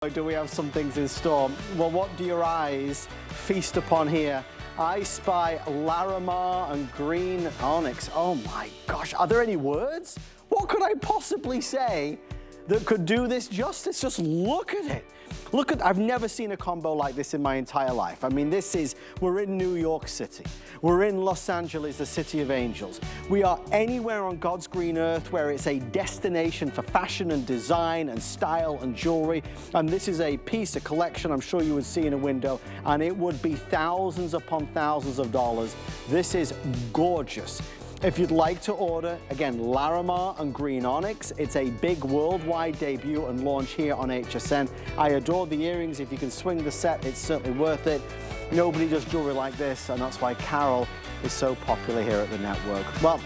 Do we have some things in store? Well, what do your eyes feast upon here? I spy Larimar and green onyx. Oh my gosh, are there any words? What could I possibly say that could do this justice? Just look at it. Look at, I've never seen a combo like this in my entire life. I mean, we're in New York City. We're in Los Angeles, the city of angels. We are anywhere on God's green earth where it's a destination for fashion and design and style and jewelry. And this is a piece, a collection I'm sure you would see in a window, and it would be thousands upon thousands of dollars. This is gorgeous. If you'd like to order, again, Larimar and green onyx. It's a big worldwide debut and launch here on HSN. I adore the earrings. If you can swing the set, it's certainly worth it. Nobody does jewelry like this, and that's why Carol is so popular here at the network. Well,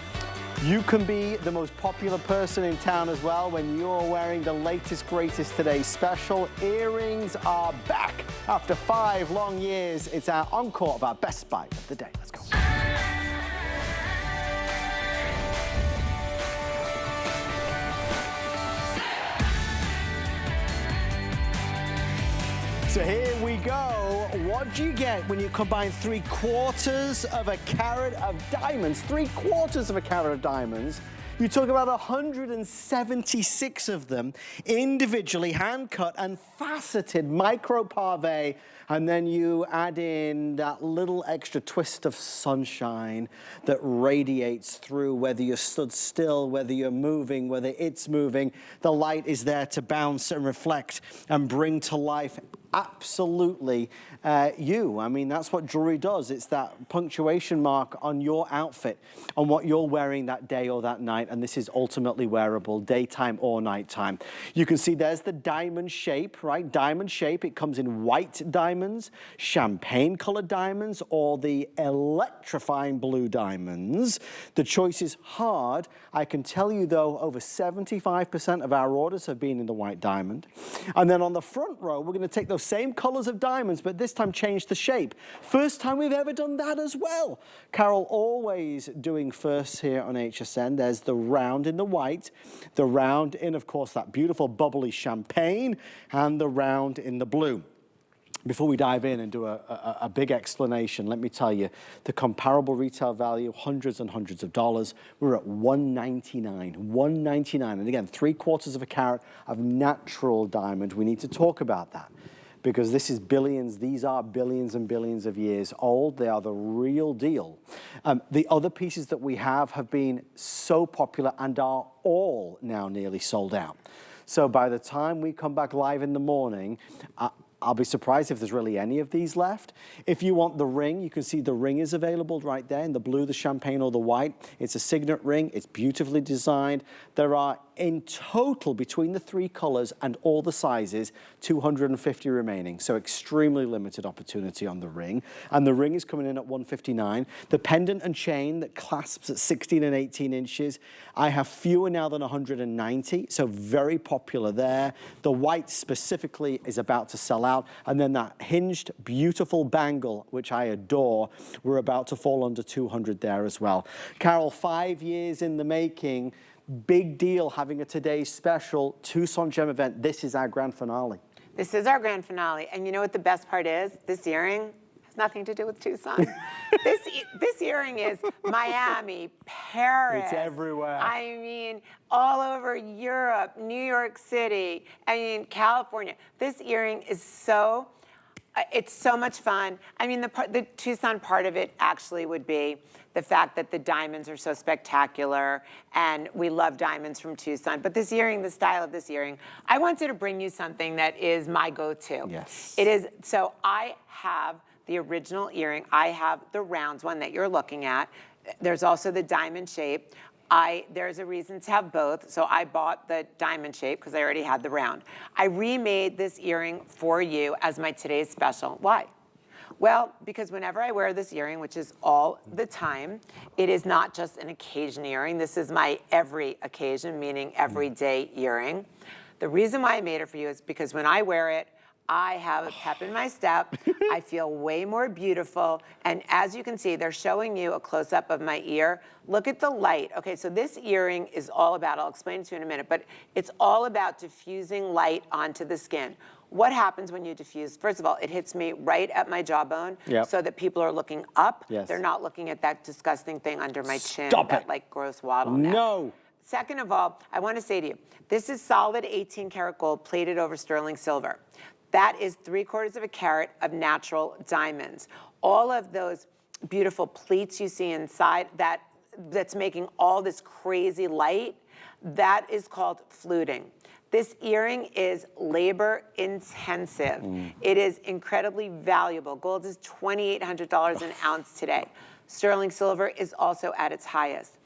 you can be the most popular person in town as well when you're wearing the latest, greatest today's special. Earrings are back. After 5 long years, it's our encore of our best buy of the day. Let's go. So here we go. What do you get when you combine 3/4 of a carat of diamonds? 3/4 of a carat of diamonds. You talk about 176 of them, individually hand-cut and faceted micro pave, and then you add in that little extra twist of sunshine that radiates through, whether you're stood still, whether you're moving, whether it's moving. The light is there to bounce and reflect and bring to life absolutely you. I mean, that's what jewelry does. It's that punctuation mark on your outfit, on what you're wearing that day or that night, and this is ultimately wearable, daytime or nighttime. You can see there's the diamond shape, right? Diamond shape. It comes in white diamonds, champagne-colored diamonds, or the electrifying blue diamonds. The choice is hard. I can tell you, though, over 75% of our orders have been in the white diamond. And then on the front row, we're going to take those same colors of diamonds, but this time change the shape. First time we've ever done that as well. Carol always doing first here on HSN. There's the round in the white, the round in, of course, that beautiful bubbly champagne, and the round in the blue. Before we dive in and do a big explanation, let me tell you, the comparable retail value, hundreds and hundreds of dollars, we're at $199, $199. And again, 3/4 of a carat of natural diamond. We need to talk about that because this is billions. These are billions and billions of years old. They are the real deal. The other pieces that we have been so popular and are all now nearly sold out. So by the time we come back live in the morning, I'll be surprised if there's really any of these left. If you want the ring, you can see the ring is available right there in the blue, the champagne, or the white. It's a signet ring. It's beautifully designed. There are, in total, between the 3 colors and all the sizes, 250 remaining. So extremely limited opportunity on the ring. And the ring is coming in at $159. The pendant and chain that clasps at 16 and 18 inches. I have fewer now than 190, so very popular there. The white specifically is about to sell out. And then that hinged, beautiful bangle, which I adore, we're about to fall under 200 there as well. Carol, 5 years in the making. Big deal having a today's special Tucson Gem event. This is our grand finale. This is our grand finale. And you know what the best part is? This earring has nothing to do with Tucson. This earring is Miami, Paris. It's everywhere. I mean, all over Europe, New York City, I mean, California. This earring is so, it's so much fun. I mean, the Tucson part of it actually would be the fact that the diamonds are so spectacular, and we love diamonds from Tucson. But this earring, the style of this earring, I wanted to bring you something that is my go-to. Yes. It is, so I have the original earring. I have the rounds one that you're looking at. There's also the diamond shape. There's a reason to have both, so I bought the diamond shape because I already had the round. I remade this earring for you as my today's special. Why? Well, because whenever I wear this earring, which is all the time, it is not just an occasion earring. This is my every occasion, meaning everyday earring. The reason why I made it for you is because when I wear it, I have a pep in my step. I feel way more beautiful. And as you can see, they're showing you a close-up of my ear. Look at the light. Okay, so this earring is all about, I'll explain it to you in a minute, but it's all about diffusing light onto the skin. What happens when you diffuse? First of all, it hits me right at my jawbone Yep. so that people are looking up. Yes. They're not looking at that disgusting thing under my chin, Stop that it. like gross waddle neck. No. Second of all, I want to say to you, this is solid 18 karat gold plated over sterling silver. That is 3/4 of a carat of natural diamonds. All of those beautiful pleats you see inside, that's making all this crazy light, that is called fluting. This earring is labor intensive. It is incredibly valuable. Gold is $2,800 an ounce today. Sterling silver is also at its highest.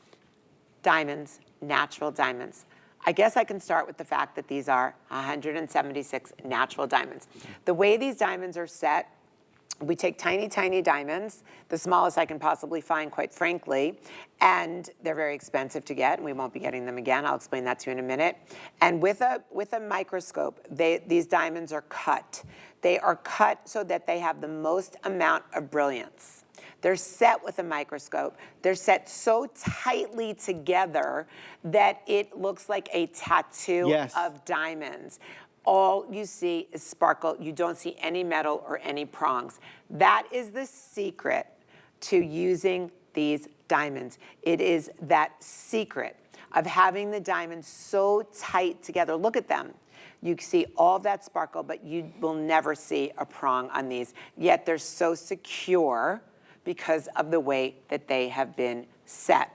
Diamonds, natural diamonds. I guess I can start with the fact that these are 176 natural diamonds. The way these diamonds are set, we take tiny, tiny diamonds, the smallest I can possibly find, quite frankly, and they're very expensive to get, and we won't be getting them again. I'll explain that to you in a minute. And with a microscope, these diamonds are cut. They are cut so that they have the most amount of brilliance. They're set with a microscope. They're set so tightly together that it looks like a tattoo of diamonds. All you see is sparkle. You don't see any metal or any prongs. That is the secret to using these diamonds. It is that secret of having the diamonds so tight together. Look at them. You see all that sparkle, but you will never see a prong on these. Yet they're so secure because of the way that they have been set.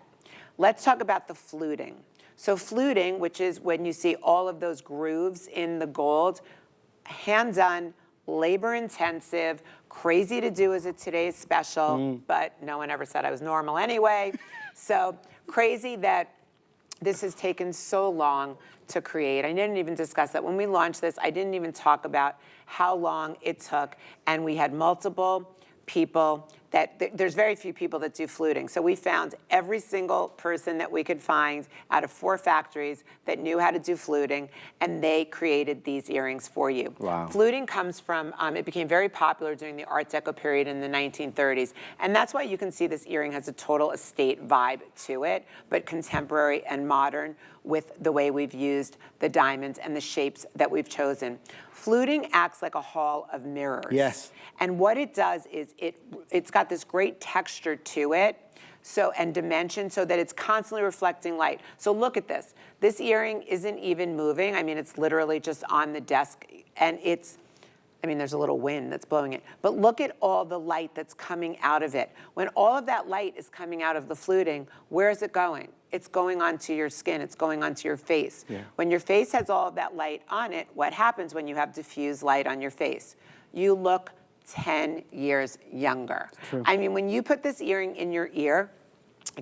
Let's talk about the fluting. So fluting, which is when you see all of those grooves in the gold, hand-done, labor-intensive, crazy to do as a today's special, but no one ever said I was normal anyway. So crazy that this has taken so long to create. I didn't even discuss that. When we launched this, I didn't even talk about how long it took, and we had multiple people there's very few people that do fluting. So we found every single person that we could find out of 4 factories that knew how to do fluting, and they created these earrings for you. Wow. Fluting comes from, it became very popular during the Art Deco period in the 1930s. And that's why you can see this earring has a total estate vibe to it, but contemporary and modern with the way we've used the diamonds and the shapes that we've chosen. Fluting acts like a hall of mirrors. Yes. And what it does is it's got this great texture to it, and dimension, so that it's constantly reflecting light. So look at this. This earring isn't even moving. I mean, it's literally just on the desk, and there's a little wind that's blowing it. But look at all the light that's coming out of it. When all of that light is coming out of the fluting, where is it going? It's going onto your skin. It's going onto your face. Yeah. When your face has all of that light on it, what happens when you have diffused light on your face? You look 10 years younger. True. I mean, when you put this earring in your ear,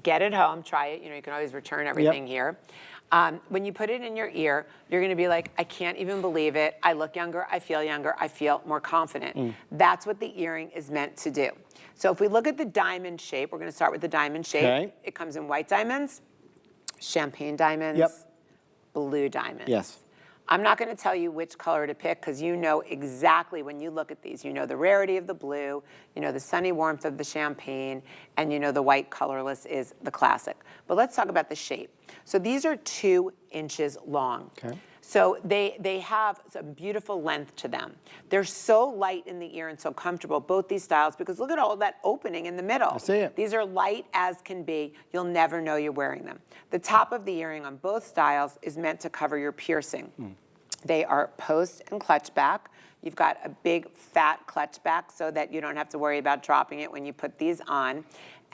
get it home, try it. You can always return everything here. When you put it in your ear, you're going to be like, I can't even believe it. I look younger. I feel more confident. That's what the earring is meant to do. So if we look at the diamond shape, we're going to start with the diamond shape. Okay. It comes in white diamonds, champagne diamonds, blue diamonds. Yes. I'm not going to tell you which color to pick, because you know exactly when you look at these. You know the rarity of the blue, you know the sunny warmth of the champagne, and you know the white colorless is the classic. But let's talk about the shape. So these are 2 inches long. Okay. So they have a beautiful length to them. They're so light in the ear and so comfortable, both these styles, because look at all that opening in the middle. I see it. These are light as can be. You'll never know you're wearing them. The top of the earring on both styles is meant to cover your piercing. They are post and clutch back. You've got a big fat clutch back so that you don't have to worry about dropping it when you put these on.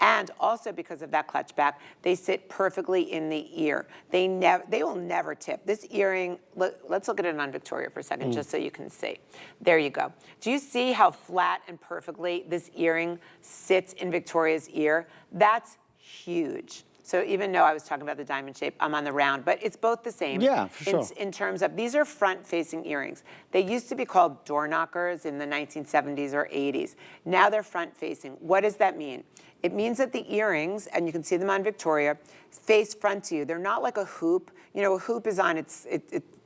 And also because of that clutch back, they sit perfectly in the ear. They will never tip. This earring, let's look at it on Victoria for a second, just so you can see. There you go. Do you see how flat and perfectly this earring sits in Victoria's ear? That's huge. So even though I was talking about the diamond shape, I'm on the round, but it's both the same. Yeah, for sure. In terms of, these are front-facing earrings. They used to be called door knockers in the 1970s or 80s. Now they're front-facing. What does that mean? It means that the earrings, and you can see them on Victoria, face front to you. They're not like a hoop. You know, a hoop is on it's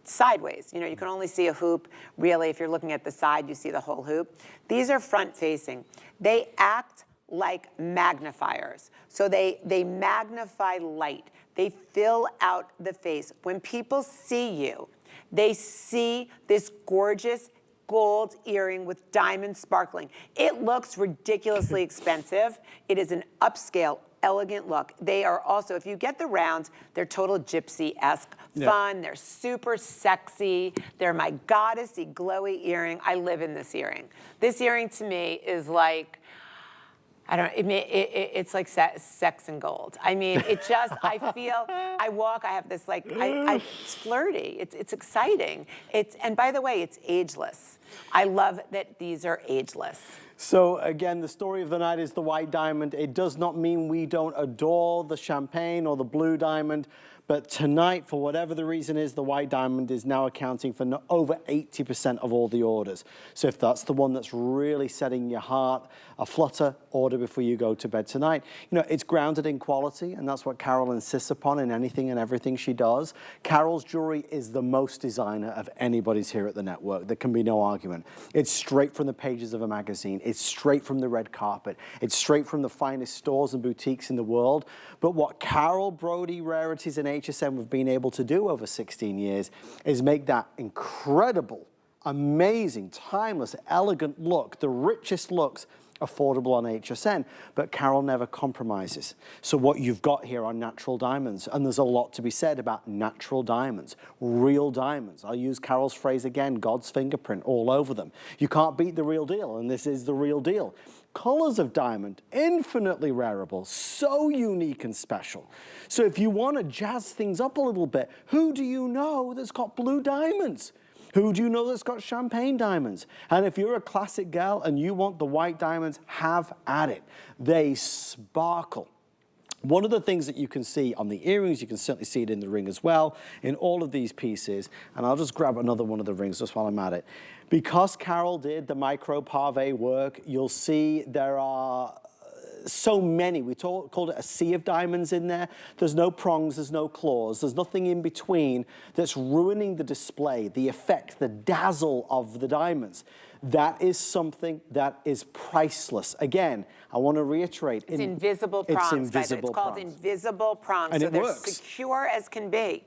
sideways. You know, you can only see a hoop. Really, if you're looking at the side, you see the whole hoop. These are front-facing. They act like magnifiers. So they magnify light. They fill out the face. When people see you, they see this gorgeous gold earring with diamonds sparkling. It looks ridiculously expensive. It is an upscale, elegant look. They are also, if you get the rounds, they're total gypsy-esque fun. They're super sexy. They're my goddessy, glowy earring. I live in this earring. This earring to me is like, I don't know, it's like sex and gold. I mean, it just, I feel, I walk, I have this like, it's flirty, it's exciting. And by the way, it's ageless. I love that these are ageless. So again, the story of the night is the white diamond. It does not mean we don't adore the champagne or the blue diamond, but tonight, for whatever the reason is, the white diamond is now accounting for over 80% of all the orders. So if that's the one that's really setting your heart aflutter, order before you go to bed tonight. You know, it's grounded in quality, and that's what Carol insists upon in anything and everything she does. Carol's jewelry is the most designer of anybody's here at the network. There can be no argument. It's straight from the pages of a magazine. It's straight from the red carpet. It's straight from the finest stores and boutiques in the world. But what Carol, Brody, Rarities, and HSN have been able to do over 16 years is make that incredible, amazing, timeless, elegant look, the richest looks, affordable on HSN, but Carol never compromises. So what you've got here are natural diamonds, and there's a lot to be said about natural diamonds, real diamonds. I'll use Carol's phrase again, God's fingerprint all over them. You can't beat the real deal, and this is the real deal. Colors of diamond, infinitely wearable, so unique and special. So if you want to jazz things up a little bit, who do you know that's got blue diamonds? Who do you know that's got champagne diamonds? And if you're a classic gal and you want the white diamonds, have at it. They sparkle. One of the things that you can see on the earrings, you can certainly see it in the ring as well, in all of these pieces, and I'll just grab another one of the rings just while I'm at it. Because Carol did the micro pave work, you'll see there are so many. We called it a sea of diamonds in there. There's no prongs, there's no claws, there's nothing in between that's ruining the display, the effect, the dazzle of the diamonds. That is something that is priceless. Again, I want to reiterate. It's invisible prongs. It's invisible It's called prongs. invisible prongs. And so it they're works. secure as can be.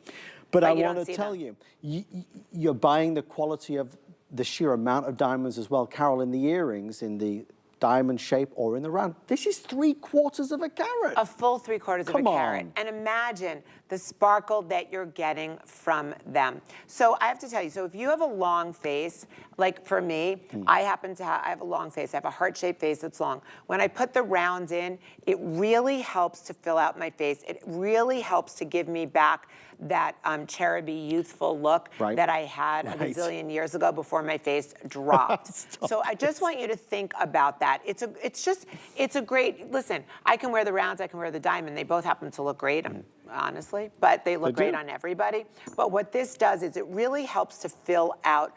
But I want to tell you, you're buying the quality of the sheer amount of diamonds as well. Carol, in the earrings, in the diamond shape or in the round, this is 3/4 of a carat. A full 3/4 of a carat. And imagine the sparkle that you're getting from them. So I have to tell you, so if you have a long face, like for me, I have a long face. I have a heart-shaped face that's long. When I put the rounds in, it really helps to fill out my face. It really helps to give me back that cherubby youthful look that I had a gazillion years ago before my face dropped. So I just want you to think about that. It's a great, listen, I can wear the rounds, I can wear the diamond. They both happen to look great, honestly, but they look great on everybody. But what this does is it really helps to fill out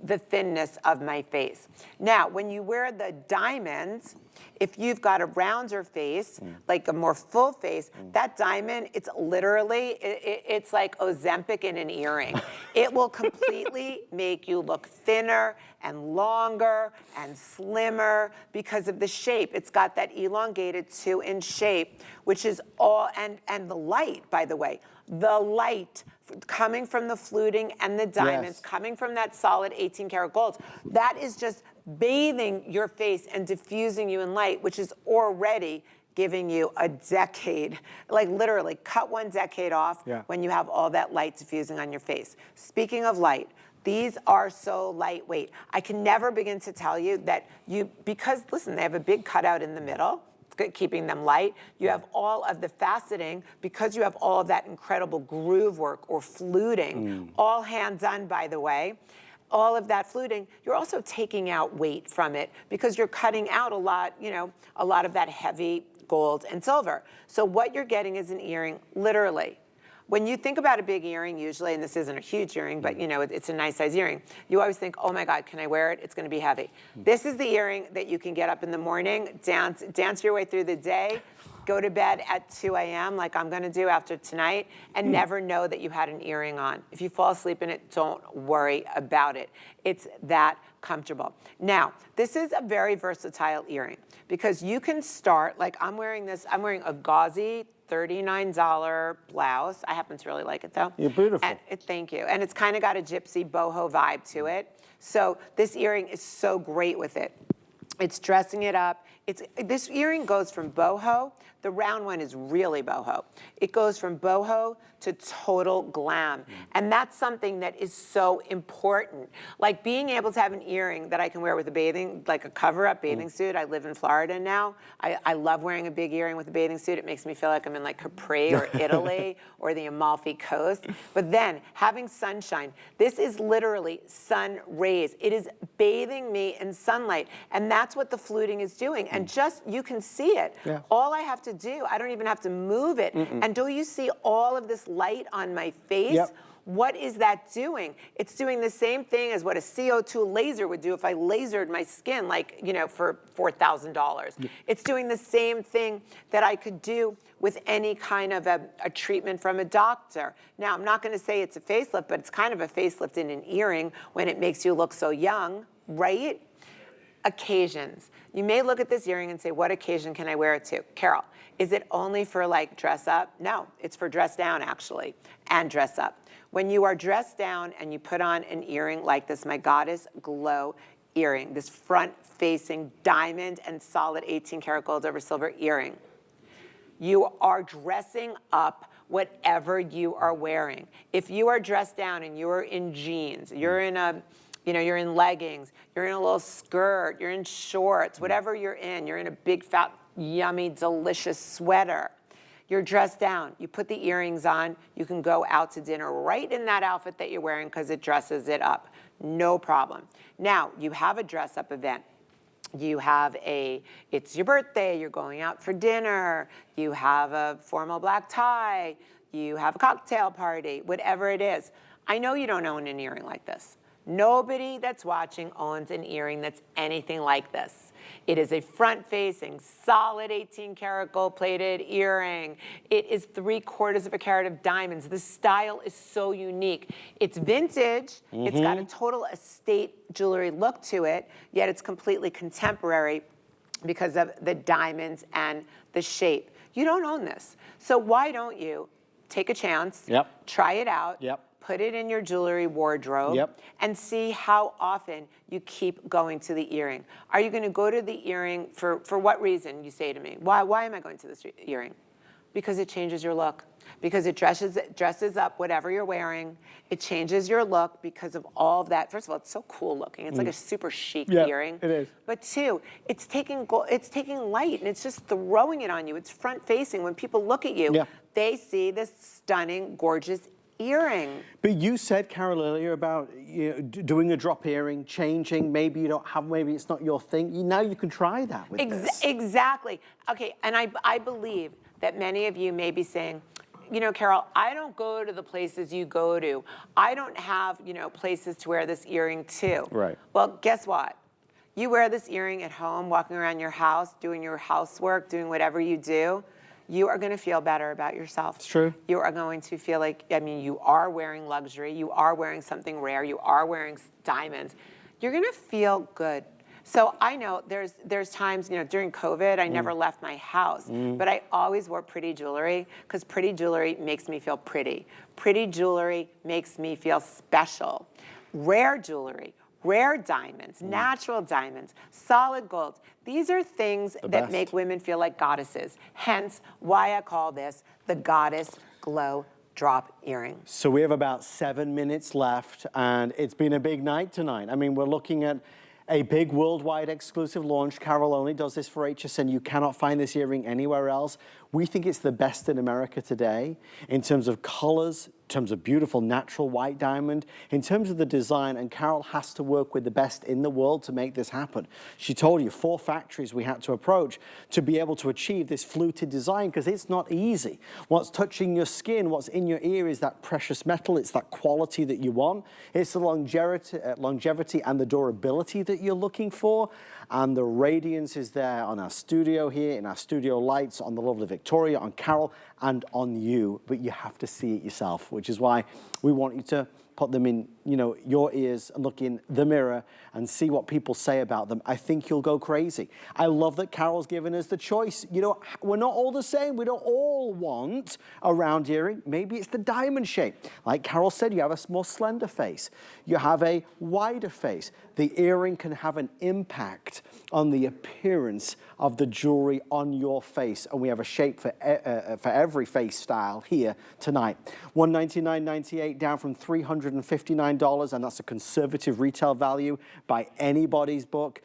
the thinness of my face. Now, when you wear the diamonds, if you've got a rounder face, like a more full face, that diamond, it's literally, it's like Ozempic in an earring. It will completely make you look thinner and longer and slimmer because of the shape. It's got that elongated 2-inch shape, which is all, and the light, by the way, the light coming from the fluting and the diamonds, coming from that solid 18-karat gold, that is just bathing your face and diffusing you in light, which is already giving you a decade, like literally cut 1 decade off when you have all that light diffusing on your face. Speaking of light, these are so lightweight. I can never begin to tell you that because listen, they have a big cutout in the middle, keeping them light. You have all of the faceting, because you have all of that incredible groove work or fluting, all hand done, by the way. All of that fluting, you're also taking out weight from it because you're cutting out a lot of that heavy gold and silver. So what you're getting is an earring, literally. When you think about a big earring, usually, and this isn't a huge earring, but it's a nice size earring, you always think, oh my God, can I wear it? It's gonna be heavy. This is the earring that you can get up in the morning, dance your way through the day, go to bed at 2 a.m. like I'm gonna do after tonight, and never know that you had an earring on. If you fall asleep in it, don't worry about it. It's that comfortable. Now, this is a very versatile earring because you can start, like I'm wearing this, I'm wearing a gauzy $39 blouse. I happen to really like it though. You're beautiful. Thank you. And it's kind of got a gypsy boho vibe to it. So this earring is so great with it. It's dressing it up. This earring goes from boho. The round one is really boho. It goes from boho to total glam. And that's something that is so important. Like being able to have an earring that I can wear with like a cover-up bathing suit. I live in Florida now. I love wearing a big earring with a bathing suit. It makes me feel like I'm in like Capri or Italy or the Amalfi Coast. But then having sunshine, this is literally sun rays. It is bathing me in sunlight. And that's what the fluting is doing. And just, you can see it. Yeah. All I have to do, I don't even have to move it. And do you see all of this light on my face? Yep. What is that doing? It's doing the same thing as what a CO2 laser would do if I lasered my skin, like, you know, for $4,000. Yep. It's doing the same thing that I could do with any kind of a treatment from a doctor. Now, I'm not going to say it's a facelift, but it's kind of a facelift in an earring when it makes you look so young, right? Occasions. You may look at this earring and say, what occasion can I wear it to? Carol, is it only for like dress up? No, it's for dress down actually, and dress up. When you are dressed down and you put on an earring like this, my Goddess Glow earring, this front-facing diamond and solid 18 karat gold over silver earring, you are dressing up whatever you are wearing. If you are dressed down and you are in jeans, you're in you're in leggings, you're in a little skirt, you're in shorts, whatever you're in a big, fat, yummy, delicious sweater. You're dressed down, you put the earrings on, you can go out to dinner right in that outfit that you're wearing because it dresses it up. No problem. Now, you have a dress-up event. You have it's your birthday, you're going out for dinner, you have a formal black tie, you have a cocktail party, whatever it is. I know you don't own an earring like this. Nobody that's watching owns an earring that's anything like this. It is a front-facing, solid 18 karat gold-plated earring. It is 3/4 of a carat of diamonds. The style is so unique. It's vintage. It's got a total estate jewelry look to it, yet it's completely contemporary because of the diamonds and the shape. You don't own this. So why don't you take a chance, try it out, put it in your jewelry wardrobe, and see how often you keep going to the earring. Are you going to go to the earring for what reason, you say to me? Why am I going to this earring? Because it changes your look. Because it dresses up whatever you're wearing. It changes your look because of all of that. First of all, it's so cool looking. It's like a super chic earring. It is. But two, it's taking light and it's just throwing it on you. It's front facing. When people look at you, they see this stunning, gorgeous earring. But you said, Carol, earlier about doing a drop earring, changing, maybe you don't have, maybe it's not your thing. Now you can try that with this. Exactly. Okay, and I believe that many of you may be saying, you know, Carol, I don't go to the places you go to. I don't have, places to wear this earring to. Right. Well, guess what? You wear this earring at home, walking around your house, doing your housework, doing whatever you do, you are going to feel better about yourself. It's true. You are going to feel like, you are wearing luxury, you are wearing something rare, you are wearing diamonds. You're going to feel good. So I know there's times, during COVID, I never left my house, but I always wore pretty jewelry because pretty jewelry makes me feel pretty. Pretty jewelry makes me feel special. Rare jewelry, rare diamonds, natural diamonds, solid gold. These are things that make women feel like goddesses. Hence why I call this the Goddess Glow drop earring. So we have about 7 minutes left and it's been a big night tonight. I mean, we're looking at a big worldwide exclusive launch. Carol only does this for HSN. You cannot find this earring anywhere else. We think it's the best in America today in terms of colors, in terms of beautiful natural white diamond, in terms of the design, and Carol has to work with the best in the world to make this happen. She told you 4 factories we had to approach to be able to achieve this fluted design because it's not easy. What's touching your skin, what's in your ear is that precious metal, it's that quality that you want, it's the longevity and the durability that you're looking for, and the radiance is there on our studio here, in our studio lights, on the lovely Victoria, on Carol, and on you, but you have to see it yourself, which is why we want you to put them in, you know, your ears and look in the mirror and see what people say about them, I think you'll go crazy. I love that Carol's given us the choice. You know, we're not all the same. We don't all want a round earring. Maybe it's the diamond shape. Like Carol said, you have a more slender face. You have a wider face. The earring can have an impact on the appearance of the jewelry on your face. And we have a shape for every face style here tonight. $199.98 down from $359, and that's a conservative retail value by anybody's book.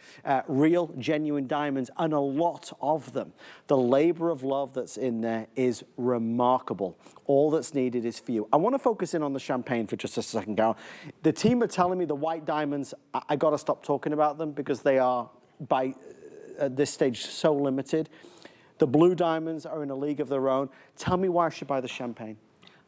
Real, genuine diamonds, and a lot of them. The labor of love that's in there is remarkable. All that's needed is for you. I want to focus in on the champagne for just a second, Carol. The team are telling me the white diamonds, I got to stop talking about them because they are, by at this stage, so limited. The blue diamonds are in a league of their own. Tell me why I should buy the champagne.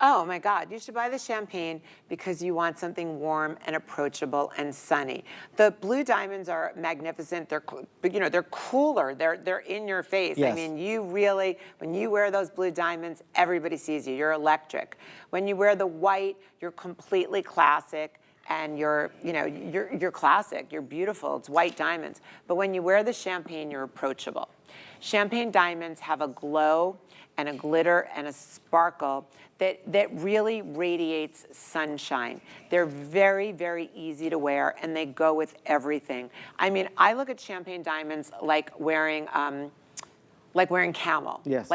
Oh my God, you should buy the champagne because you want something warm and approachable and sunny. The blue diamonds are magnificent. They're, you know, they're cooler. They're in your face. Yes. I mean, you really, when you wear those blue diamonds, everybody sees you. You're electric. When you wear the white, you're completely classic. And you're classic, you're beautiful, it's white diamonds. But when you wear the champagne, you're approachable. Champagne diamonds have a glow and a glitter and a sparkle that really radiates sunshine. They're very, very easy to wear, and they go with everything. I mean, I look at champagne diamonds like wearing camel. Yes.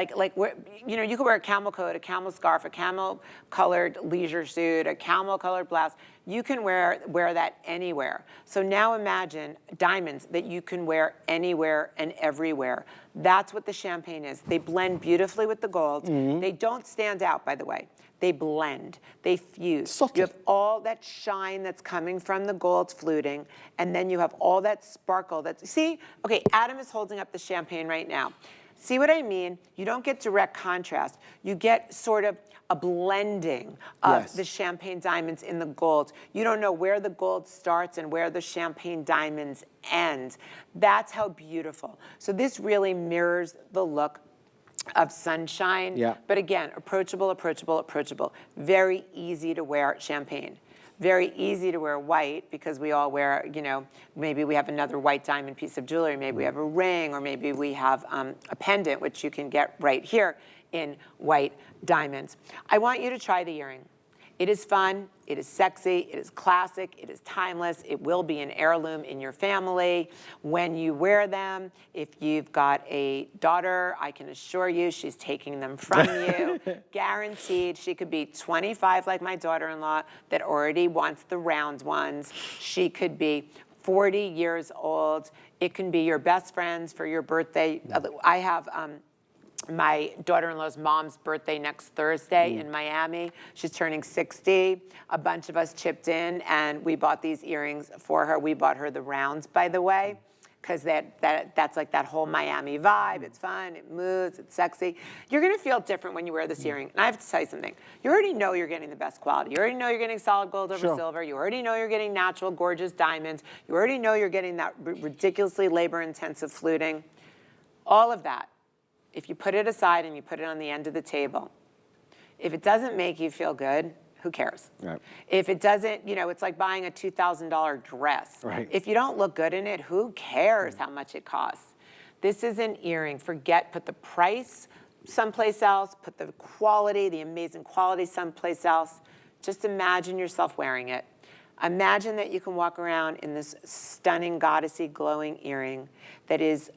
You know, you could wear a camel coat, a camel scarf, a camel-colored leisure suit, a camel-colored blouse. You can wear that anywhere. So now imagine diamonds that you can wear anywhere and everywhere. That's what the champagne is. They blend beautifully with the gold. Mm-hmm. They don't stand out, by the way. They blend, they fuse. Subtle. You have all that shine that's coming from the gold fluting, and then you have all that sparkle see, okay, Adam is holding up the champagne right now. See what I mean? You don't get direct contrast. You get sort of a blending of Yes. the champagne diamonds in the gold. You don't know where the gold starts and where the champagne diamonds end. That's how beautiful. So this really mirrors the look of sunshine. Yeah. But again, approachable, approachable, approachable. Very easy to wear champagne. Very easy to wear white because we all wear, you know, maybe we have another white diamond piece of jewelry, maybe we have a ring, or maybe we have a pendant, which you can get right here in white diamonds. I want you to try the earring. It is fun, it is sexy, it is classic, it is timeless, it will be an heirloom in your family when you wear them. If you've got a daughter, I can assure you she's taking them from you. Guaranteed. She could be 25 like my daughter-in-law that already wants the round ones. She could be 40 years old. It can be your best friends for your birthday. I have my daughter-in-law's mom's birthday next Thursday in Miami. She's turning 60. A bunch of us chipped in, and we bought these earrings for her. We bought her the rounds, by the way, because that's like that whole Miami vibe. It's fun, it moves, it's sexy. You're gonna feel different when you wear this earring. And I have to tell you something. You already know you're getting the best quality. You already know you're getting solid gold over silver. You already know you're getting natural, gorgeous diamonds. You already know you're getting that ridiculously labor-intensive fluting. All of that. If you put it aside and you put it on the end of the table, if it doesn't make you feel good, who cares? Right. If it doesn't, you know, it's like buying a $2,000 dress. Right. If you don't look good in it, who cares how much it costs? This is an earring. Put the price someplace else, put the quality, the amazing quality someplace else. Just imagine yourself wearing it. Imagine that you can walk around in this stunning, goddessy, glowing earring that is,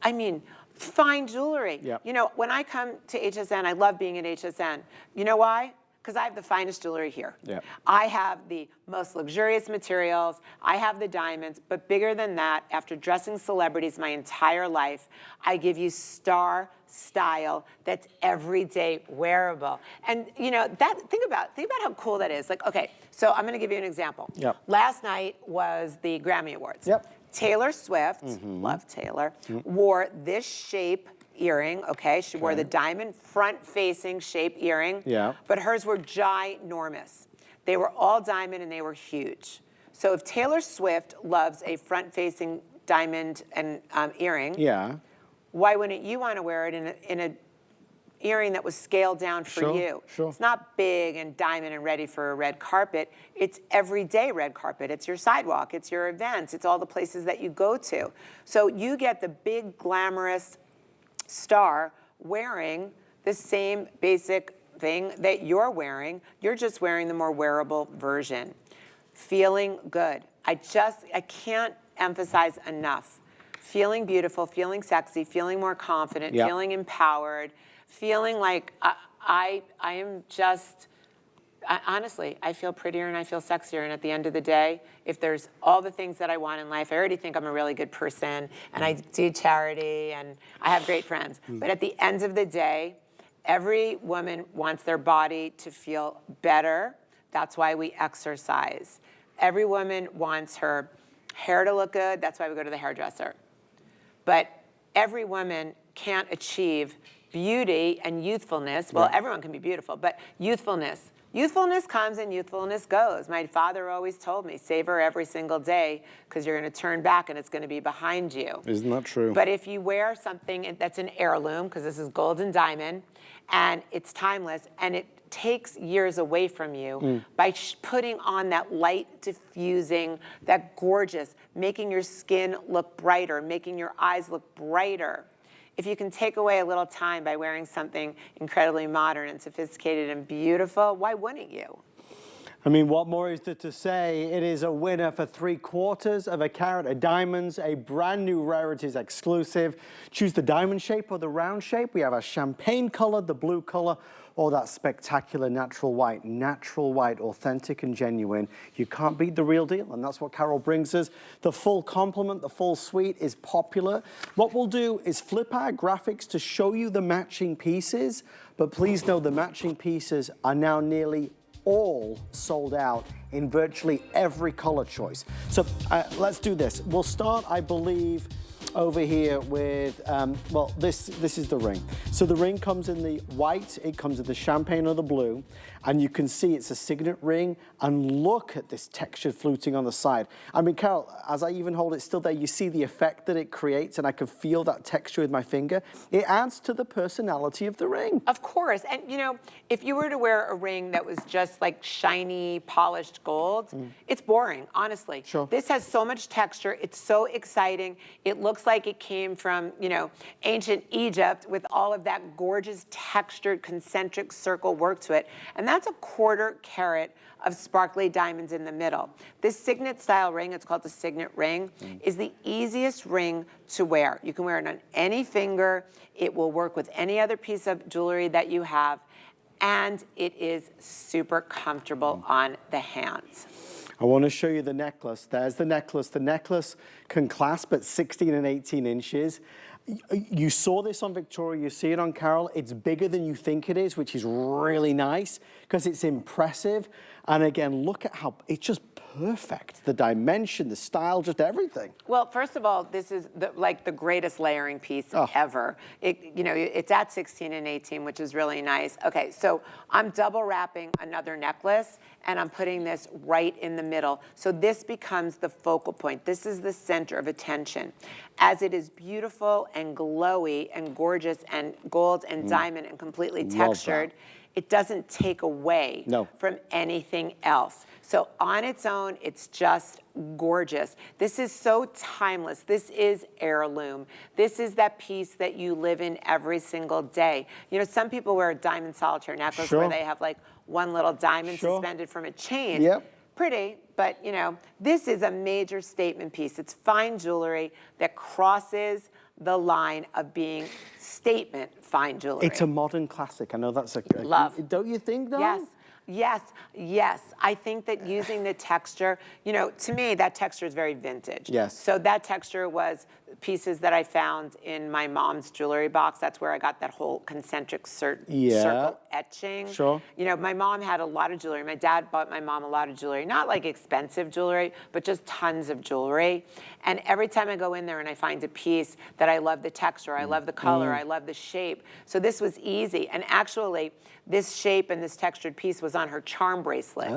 I mean, fine jewelry. Yep. You know, when I come to HSN, I love being at HSN. You know why? Because I have the finest jewelry here. Yep. I have the most luxurious materials. I have the diamonds. But bigger than that, after dressing celebrities my entire life, I give you star style that's everyday wearable. And you know, think about how cool that is. Like, okay, so I'm gonna give you an example. Yep. Last night was the Grammy Awards. Yep. Taylor Swift, love Taylor, wore this shape earring, okay? She wore the diamond front-facing shape earring, but hers were ginormous. They were all diamond and they were huge. So if Taylor Swift loves a front-facing diamond and earring, why wouldn't you want to wear it in a earring that was scaled down for you. Sure. It's not big and diamond and ready for a red carpet. It's everyday red carpet. It's your sidewalk. It's your events. It's all the places that you go to. So you get the big glamorous star wearing the same basic thing that you're wearing. You're just wearing the more wearable version. Feeling good. I can't emphasize enough. Feeling beautiful, feeling sexy, feeling more confident, feeling empowered, feeling like I am just, honestly, I feel prettier and I feel sexier. And at the end of the day, if there's all the things that I want in life, I already think I'm a really good person and I do charity and I have great friends. But at the end of the day, every woman wants their body to feel better. That's why we exercise. Every woman wants her hair to look good. That's why we go to the hairdresser. But every woman can't achieve beauty and youthfulness. Well, everyone can be beautiful, but youthfulness. Youthfulness comes and youthfulness goes. My father always told me, savor every single day because you're going to turn back and it's going to be behind you. Isn't that true? But if you wear something that's an heirloom, because this is gold and diamond, and it's timeless, and it takes years away from you by putting on that light diffusing, that gorgeous, making your skin look brighter, making your eyes look brighter. If you can take away a little time by wearing something incredibly modern and sophisticated and beautiful, why wouldn't you? I mean, what more is there to say? It is a winner for 3/4 of a carat of diamonds, a brand new Rarities exclusive. Choose the diamond shape or the round shape. We have a champagne color, the blue color, or that spectacular natural white. Natural white, authentic and genuine. You can't beat the real deal, and that's what Carol brings us. The full complement, the full suite is popular. What we'll do is flip our graphics to show you the matching pieces, but please know the matching pieces are now nearly all sold out in virtually every color choice. So let's do this. We'll start, I believe, over here with, well, this is the ring. So the ring comes in the white, it comes in the champagne or the blue, and you can see it's a signet ring, and look at this textured fluting on the side. I mean, Carol, as I even hold it still there, you see the effect that it creates, and I can feel that texture with my finger. It adds to the personality of the ring. Of course, and you know, if you were to wear a ring that was just like shiny, polished gold, it's boring, honestly. Sure. This has so much texture, it's so exciting. It looks like it came from, you know, ancient Egypt with all of that gorgeous textured concentric circle work to it. And that's a 1/4 carat of sparkly diamonds in the middle. This signet style ring, it's called the signet ring, is the easiest ring to wear. You can wear it on any finger. It will work with any other piece of jewelry that you have. And it is super comfortable on the hands. I want to show you the necklace. There's the necklace. The necklace can clasp at 16 and 18 inches. You saw this on Victoria, you see it on Carol. It's bigger than you think it is, which is really nice because it's impressive. And again, look at how it's just perfect. The dimension, the style, just everything. Well, first of all, this is like the greatest layering piece ever. You know, it's at 16 and 18, which is really nice. Okay, so I'm double wrapping another necklace and I'm putting this right in the middle. So this becomes the focal point. This is the center of attention. As it is beautiful and glowy and gorgeous and gold and diamond and completely textured, it doesn't take away from anything else. So on its own, it's just gorgeous. This is so timeless. This is heirloom. This is that piece that you live in every single day. You know, some people wear a diamond solitaire necklace where they have like one little diamond suspended from a chain. Pretty, but you know, this is a major statement piece. It's fine jewelry that crosses the line of being statement fine jewelry. It's a modern classic. I know that's a love. Don't you think, though? Yes. Yes, yes. I think that using the texture, you know, to me, that texture is very vintage. Yes. So that texture was pieces that I found in my mom's jewelry box. That's where I got that whole concentric circle etching. Sure. You know, my mom had a lot of jewelry. My dad bought my mom a lot of jewelry. Not like expensive jewelry, but just tons of jewelry. And every time I go in there and I find a piece that I love the texture, I love the color, I love the shape. So this was easy. And actually, this shape and this textured piece was on her charm bracelet.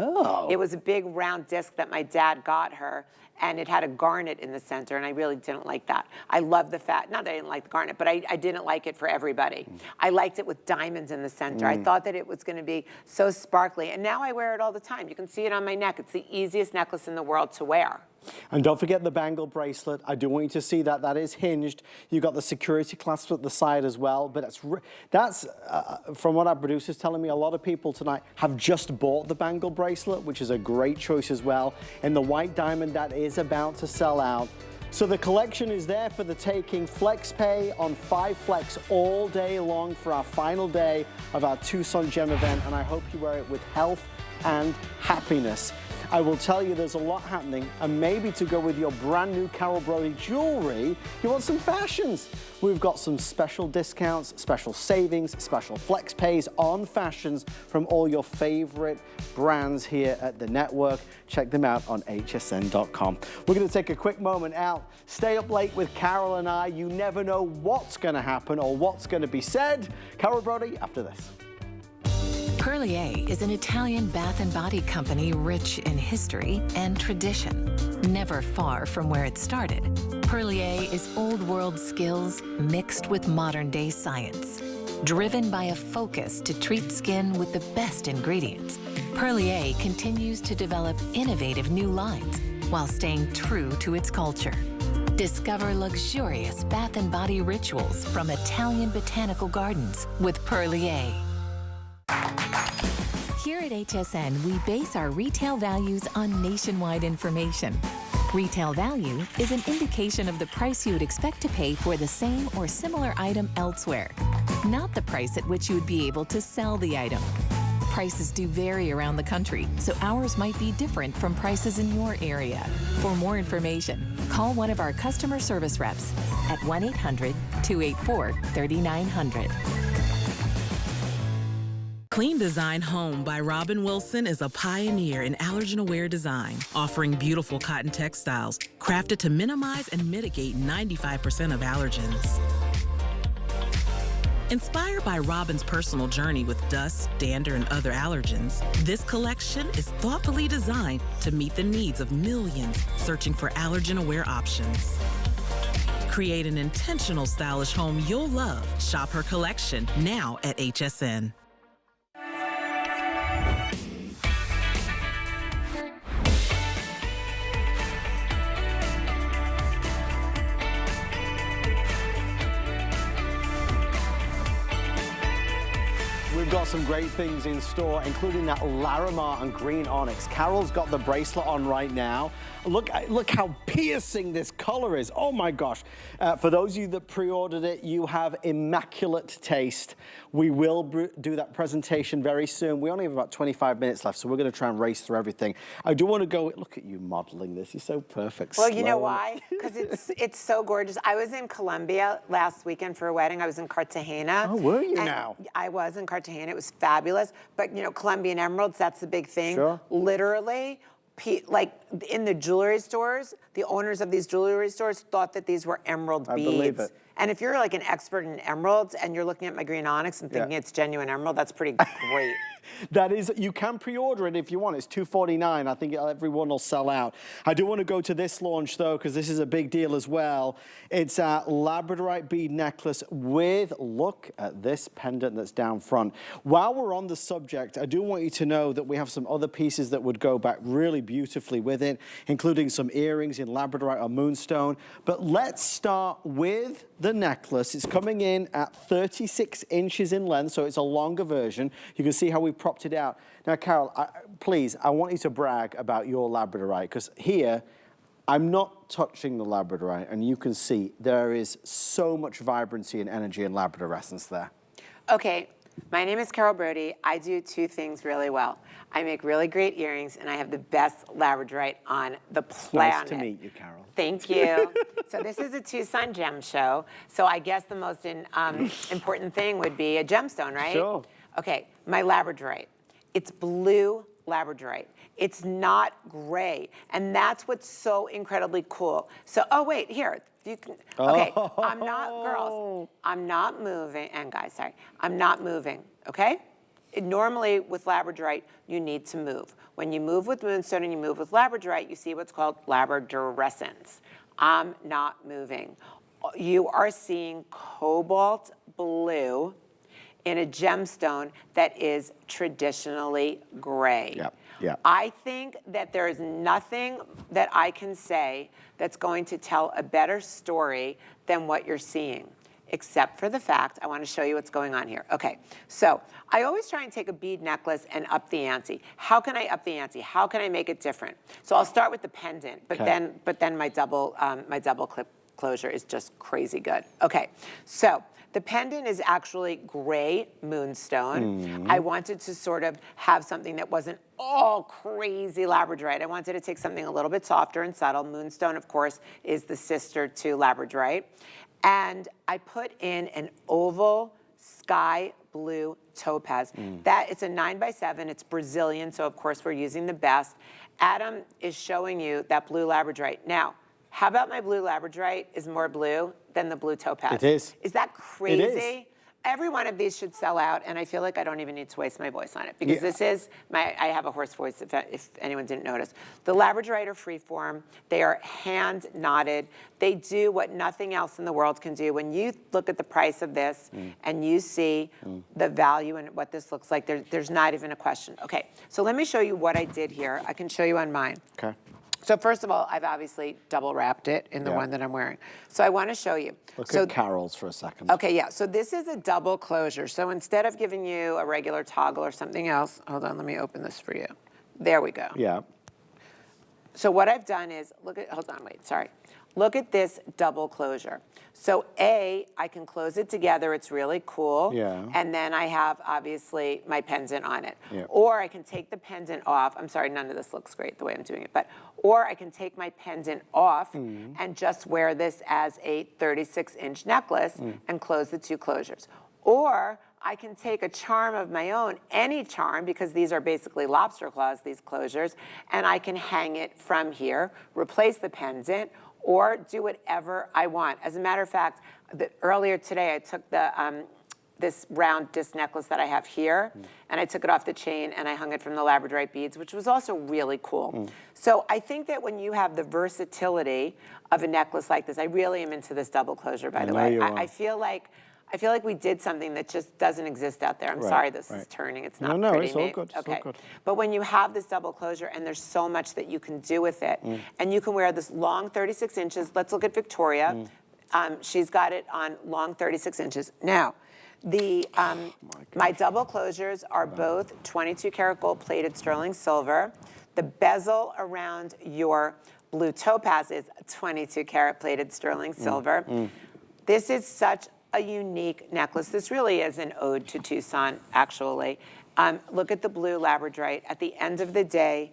It was a big round disc that my dad got her, and it had a garnet in the center, and I really didn't like that. I love the fact, not that I didn't like the garnet, but I didn't like it for everybody. I liked it with diamonds in the center. I thought that it was gonna be so sparkly, and now I wear it all the time. You can see it on my neck. It's the easiest necklace in the world to wear. And don't forget the bangle bracelet. I do want you to see that. That is hinged. You've got the security clasp at the side as well. But that's from what our producer's telling me, a lot of people tonight have just bought the bangle bracelet, which is a great choice as well. And the white diamond, that is about to sell out. So the collection is there for the taking. Flex pay on 5 Flex all day long for our final day of our Tucson Gem event. And I hope you wear it with health and happiness. I will tell you there's a lot happening, and maybe to go with your brand new Carol Brody jewelry, you want some fashions. We've got some special discounts, special savings, special flex pays on fashions from all your favorite brands here at the network. Check them out on hsn.com. We're going to take a quick moment out. Stay up late with Carol and I. You never know what's going to happen or what's going to be said. Carol Brody after this. Perlier is an Italian bath and body company rich in history and tradition. Never far from where it started, Perlier is old world skills mixed with modern day science. Driven by a focus to treat skin with the best ingredients, Perlier continues to develop innovative new lines while staying true to its culture. Discover luxurious bath and body rituals from Italian botanical gardens with Perlier. Here at HSN, we base our retail values on nationwide information. Retail value is an indication of the price you would expect to pay for the same or similar item elsewhere, not the price at which you would be able to sell the item. Prices do vary around the country, so ours might be different from prices in your area. For more information, call one of our customer service reps at 1-800-284-3900. Clean Design Home by Robin Wilson is a pioneer in allergen-aware design, offering beautiful cotton textiles crafted to minimize and mitigate 95% of allergens. Inspired by Robin's personal journey with dust, dander, and other allergens, this collection is thoughtfully designed to meet the needs of millions searching for allergen-aware options. Create an intentional, stylish home you'll love. Shop her collection now at HSN. We've got some great things in store, including that Larimar and green onyx. Carol's got the bracelet on right now. Look how piercing this color is. Oh my gosh. For those of you that pre-ordered it, you have immaculate taste. We will do that presentation very soon. We only have about 25 minutes left, so we're going to try and race through everything. I do want to go, look at you modeling this. You're so perfect. Well, you know why? Because it's so gorgeous. I was in Colombia last weekend for a wedding. I was in Cartagena. Oh, were you now? I was in Cartagena. It was fabulous. But, you know, Colombian emeralds, that's the big thing. Sure. Literally, like in the jewelry stores, the owners of these jewelry stores thought that these were emerald beads. I believe it. And if you're like an expert in emeralds and you're looking at my green onyx and thinking it's genuine emerald, that's pretty great. That is, you can pre-order it if you want. It's $249. I think everyone will sell out. I do want to go to this launch though, because this is a big deal as well. It's a labradorite bead necklace with, look at this pendant that's down front. While we're on the subject, I do want you to know that we have some other pieces that would go back really beautifully with it, including some earrings in labradorite or moonstone. But let's start with the necklace. It's coming in at 36 inches in length, so it's a longer version. You can see how we propped it out. Now, Carol, please, I want you to brag about your labradorite, because here, I'm not touching the labradorite, and you can see there is so much vibrancy and energy and labradorescence there. Okay, my name is Carol Brody. I do two things really well. I make really great earrings, and I have the best labradorite on the planet. Nice to meet you, Carol. Thank you. So this is a Tucson gem show. So I guess the most important thing would be a gemstone, right? Sure. Okay, my labradorite. It's blue labradorite. It's not gray. And that's what's so incredibly cool. So, oh wait, here. You can, okay, I'm not, girls, I'm not moving, and guys, sorry, I'm not moving, okay? Normally with labradorite, you need to move. When you move with moonstone and you move with labradorite, you see what's called labradorescence. I'm not moving. you are seeing cobalt blue in a gemstone that is traditionally gray. Yep, yep. I think that there is nothing that I can say that's going to tell a better story than what you're seeing, except for the fact, I want to show you what's going on here. Okay, so I always try and take a bead necklace and up the ante. How can I up the ante? How can I make it different? So I'll start with the pendant, but then my double clip closure is just crazy good. Okay, so the pendant is actually gray moonstone. I wanted to sort of have something that wasn't all crazy labradorite. I wanted to take something a little bit softer and subtle. Moonstone, of course, is the sister to labradorite. And I put in an oval sky blue topaz. That it's a 9x7, it's Brazilian, so of course we're using the best. Adam is showing you that blue labradorite. Now, how about my blue labradorite is more blue than the blue topaz? It is. Is that crazy? It is. Every one of these should sell out, and I feel like I don't even need to waste my voice on it, because this is I have a hoarse voice if anyone didn't notice. The labradorite are freeform. They are hand knotted. They do what nothing else in the world can do. When you look at the price of this and you see the value and what this looks like, there's not even a question. Okay, so let me show you what I did here. I can show you on mine. Okay. So first of all, I've obviously double wrapped it in the one that I'm wearing. So I want to show you. Look at Carol's for a second. Okay, yeah, so this is a double closure. So instead of giving you a regular toggle or something else, hold on, let me open this for you. There we go. Yeah. So what I've done is, look at this double closure. So I can close it together, it's really cool. Yeah. And then I have, obviously, my pendant on it. Yeah. Or I can take the pendant off. I'm sorry, none of this looks great the way I'm doing it. Or I can take my pendant off and just wear this as a 36-inch necklace and close the two closures. Or I can take a charm of my own, any charm, because these are basically lobster claws, these closures, and I can hang it from here, replace the pendant, or do whatever I want. As a matter of fact, earlier today I took the this round disc necklace that I have here, and I took it off the chain and I hung it from the labradorite beads, which was also really cool. So I think that when you have the versatility of a necklace like this, I really am into this double closure, by the way. I feel like we did something that just doesn't exist out there. I'm sorry this is turning. It's not No, pretty. it's all good. It's all good. But when you have this double closure and there's so much that you can do with it, and you can wear this long 36 inches. Let's look at Victoria. She's got it on long 36 inches. Now, my double closures are both 22 karat gold plated sterling silver. The bezel around your blue topaz is 22 karat plated sterling silver. This is such a unique necklace. This really is an ode to Tucson, actually. Look at the blue labradorite. At the end of the day,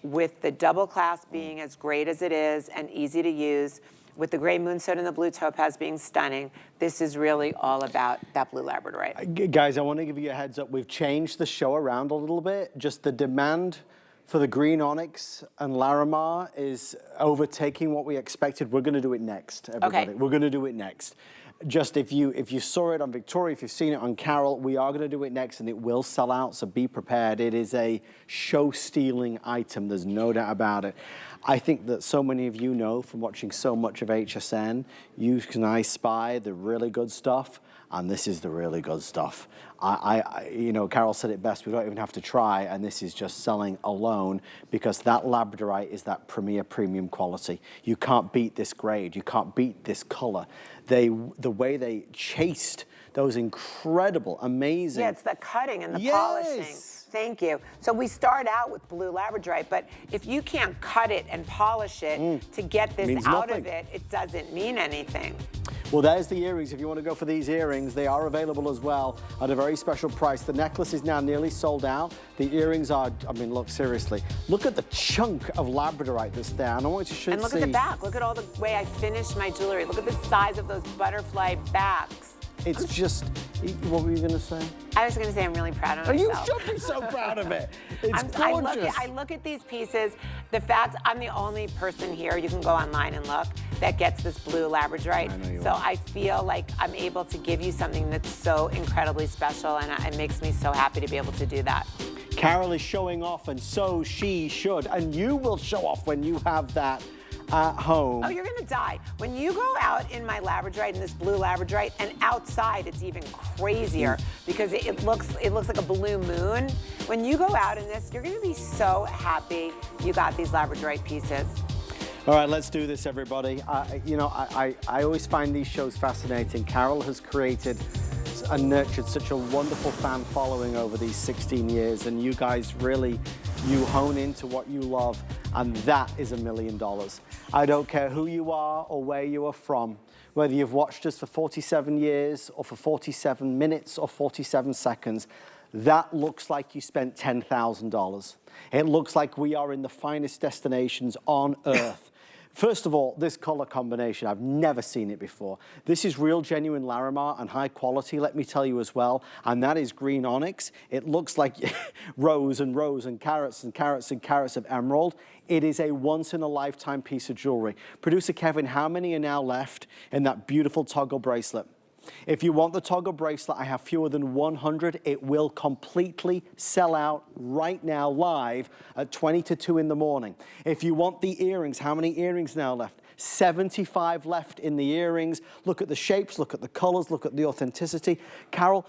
with the double clasp being as great as it is and easy to use, with the gray moonstone and the blue topaz being stunning, this is really all about that blue labradorite. Guys, I want to give you a heads up. We've changed the show around a little bit. Just the demand for the green onyx and Larimar is overtaking what we expected. We're going to do it next, everybody. Okay. We're going to do it next. Just if you saw it on Victoria, if you've seen it on Carol, we are going to do it next and it will sell out, so be prepared. It is a show-stealing item, there's no doubt about it. I think that so many of you know from watching so much of HSN, you can spy the really good stuff, and this is the really good stuff. You know, Carol said it best, we don't even have to try, and this is just selling alone because that labradorite is that premier premium quality. You can't beat this grade, you can't beat this color. The way they chased those incredible, amazing. Yeah, it's the cutting and the polishing. Thank you. So we start out with blue labradorite, but if you can't cut it and polish it to get this out of it, it doesn't mean anything. Well, there's the earrings. If you want to go for these earrings, they are available as well at a very special price. The necklace is now nearly sold out. The earrings are, I mean, look, seriously. Look at the chunk of labradorite that's there. And I want you to see. And look at the back. Look at all the way I finished my jewelry. Look at the size of those butterfly backs. It's just, what were you going to say? I was going to say I'm really proud of myself. You should be so proud of it. It's gorgeous. I look at these pieces. The fact I'm the only person here, you can go online and look, that gets this blue labradorite. So I feel like I'm able to give you something that's so incredibly special, and it makes me so happy to be able to do that. Carol is showing off, and so she should. And you will show off when you have that at home. Oh, you're gonna die. When you go out in my labradorite, in this blue labradorite, and outside it's even crazier because it looks like a blue moon. When you go out in this, you're gonna be so happy you got these labradorite pieces. All right, let's do this, everybody. I always find these shows fascinating. Carol has created and nurtured such a wonderful fan following over these 16 years, and you guys really, you hone into what you love, and that is $1 million. I don't care who you are or where you are from, whether you've watched us for 47 years or for 47 minutes or 47 seconds, that looks like you spent $10,000. It looks like we are in the finest destinations on earth. First of all, this color combination, I've never seen it before. This is real genuine Larimar and high quality, let me tell you as well, and that is green onyx. It looks like rows and rows and carats and carats and carats of emerald. It is a once in a lifetime piece of jewelry. Producer Kevin, how many are now left in that beautiful toggle bracelet? If you want the toggle bracelet, I have fewer than 100. It will completely sell out right now live at 20 to 2 in the morning. If you want the earrings, how many earrings now left? 75 left in the earrings. Look at the shapes, look at the colors, look at the authenticity. Carol,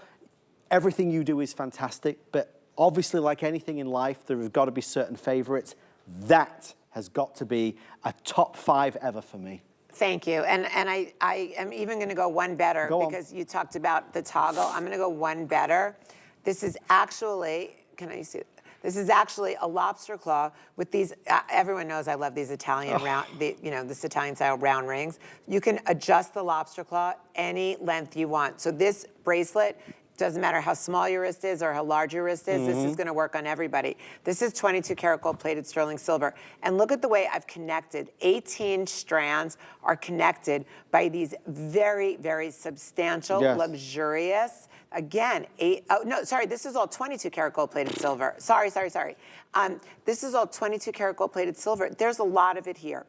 everything you do is fantastic, but obviously like anything in life, there have got to be certain favorites. That has got to be a top 5 ever for me. Thank you, and I am even gonna go one better because you talked about the toggle. I'm gonna go one better. This is actually, can I see it? This is actually a lobster claw with these, everyone knows I love these Italian round, this Italian style round rings. You can adjust the lobster claw any length you want. So this bracelet, doesn't matter how small your wrist is or how large your wrist is, this is gonna work on everybody. This is 22 karat gold plated sterling silver. And look at the way I've connected. 18 strands are connected by these very, very substantial, luxurious, again, this is all 22 karat gold plated silver. Sorry. This is all 22 karat gold plated silver. There's a lot of it here.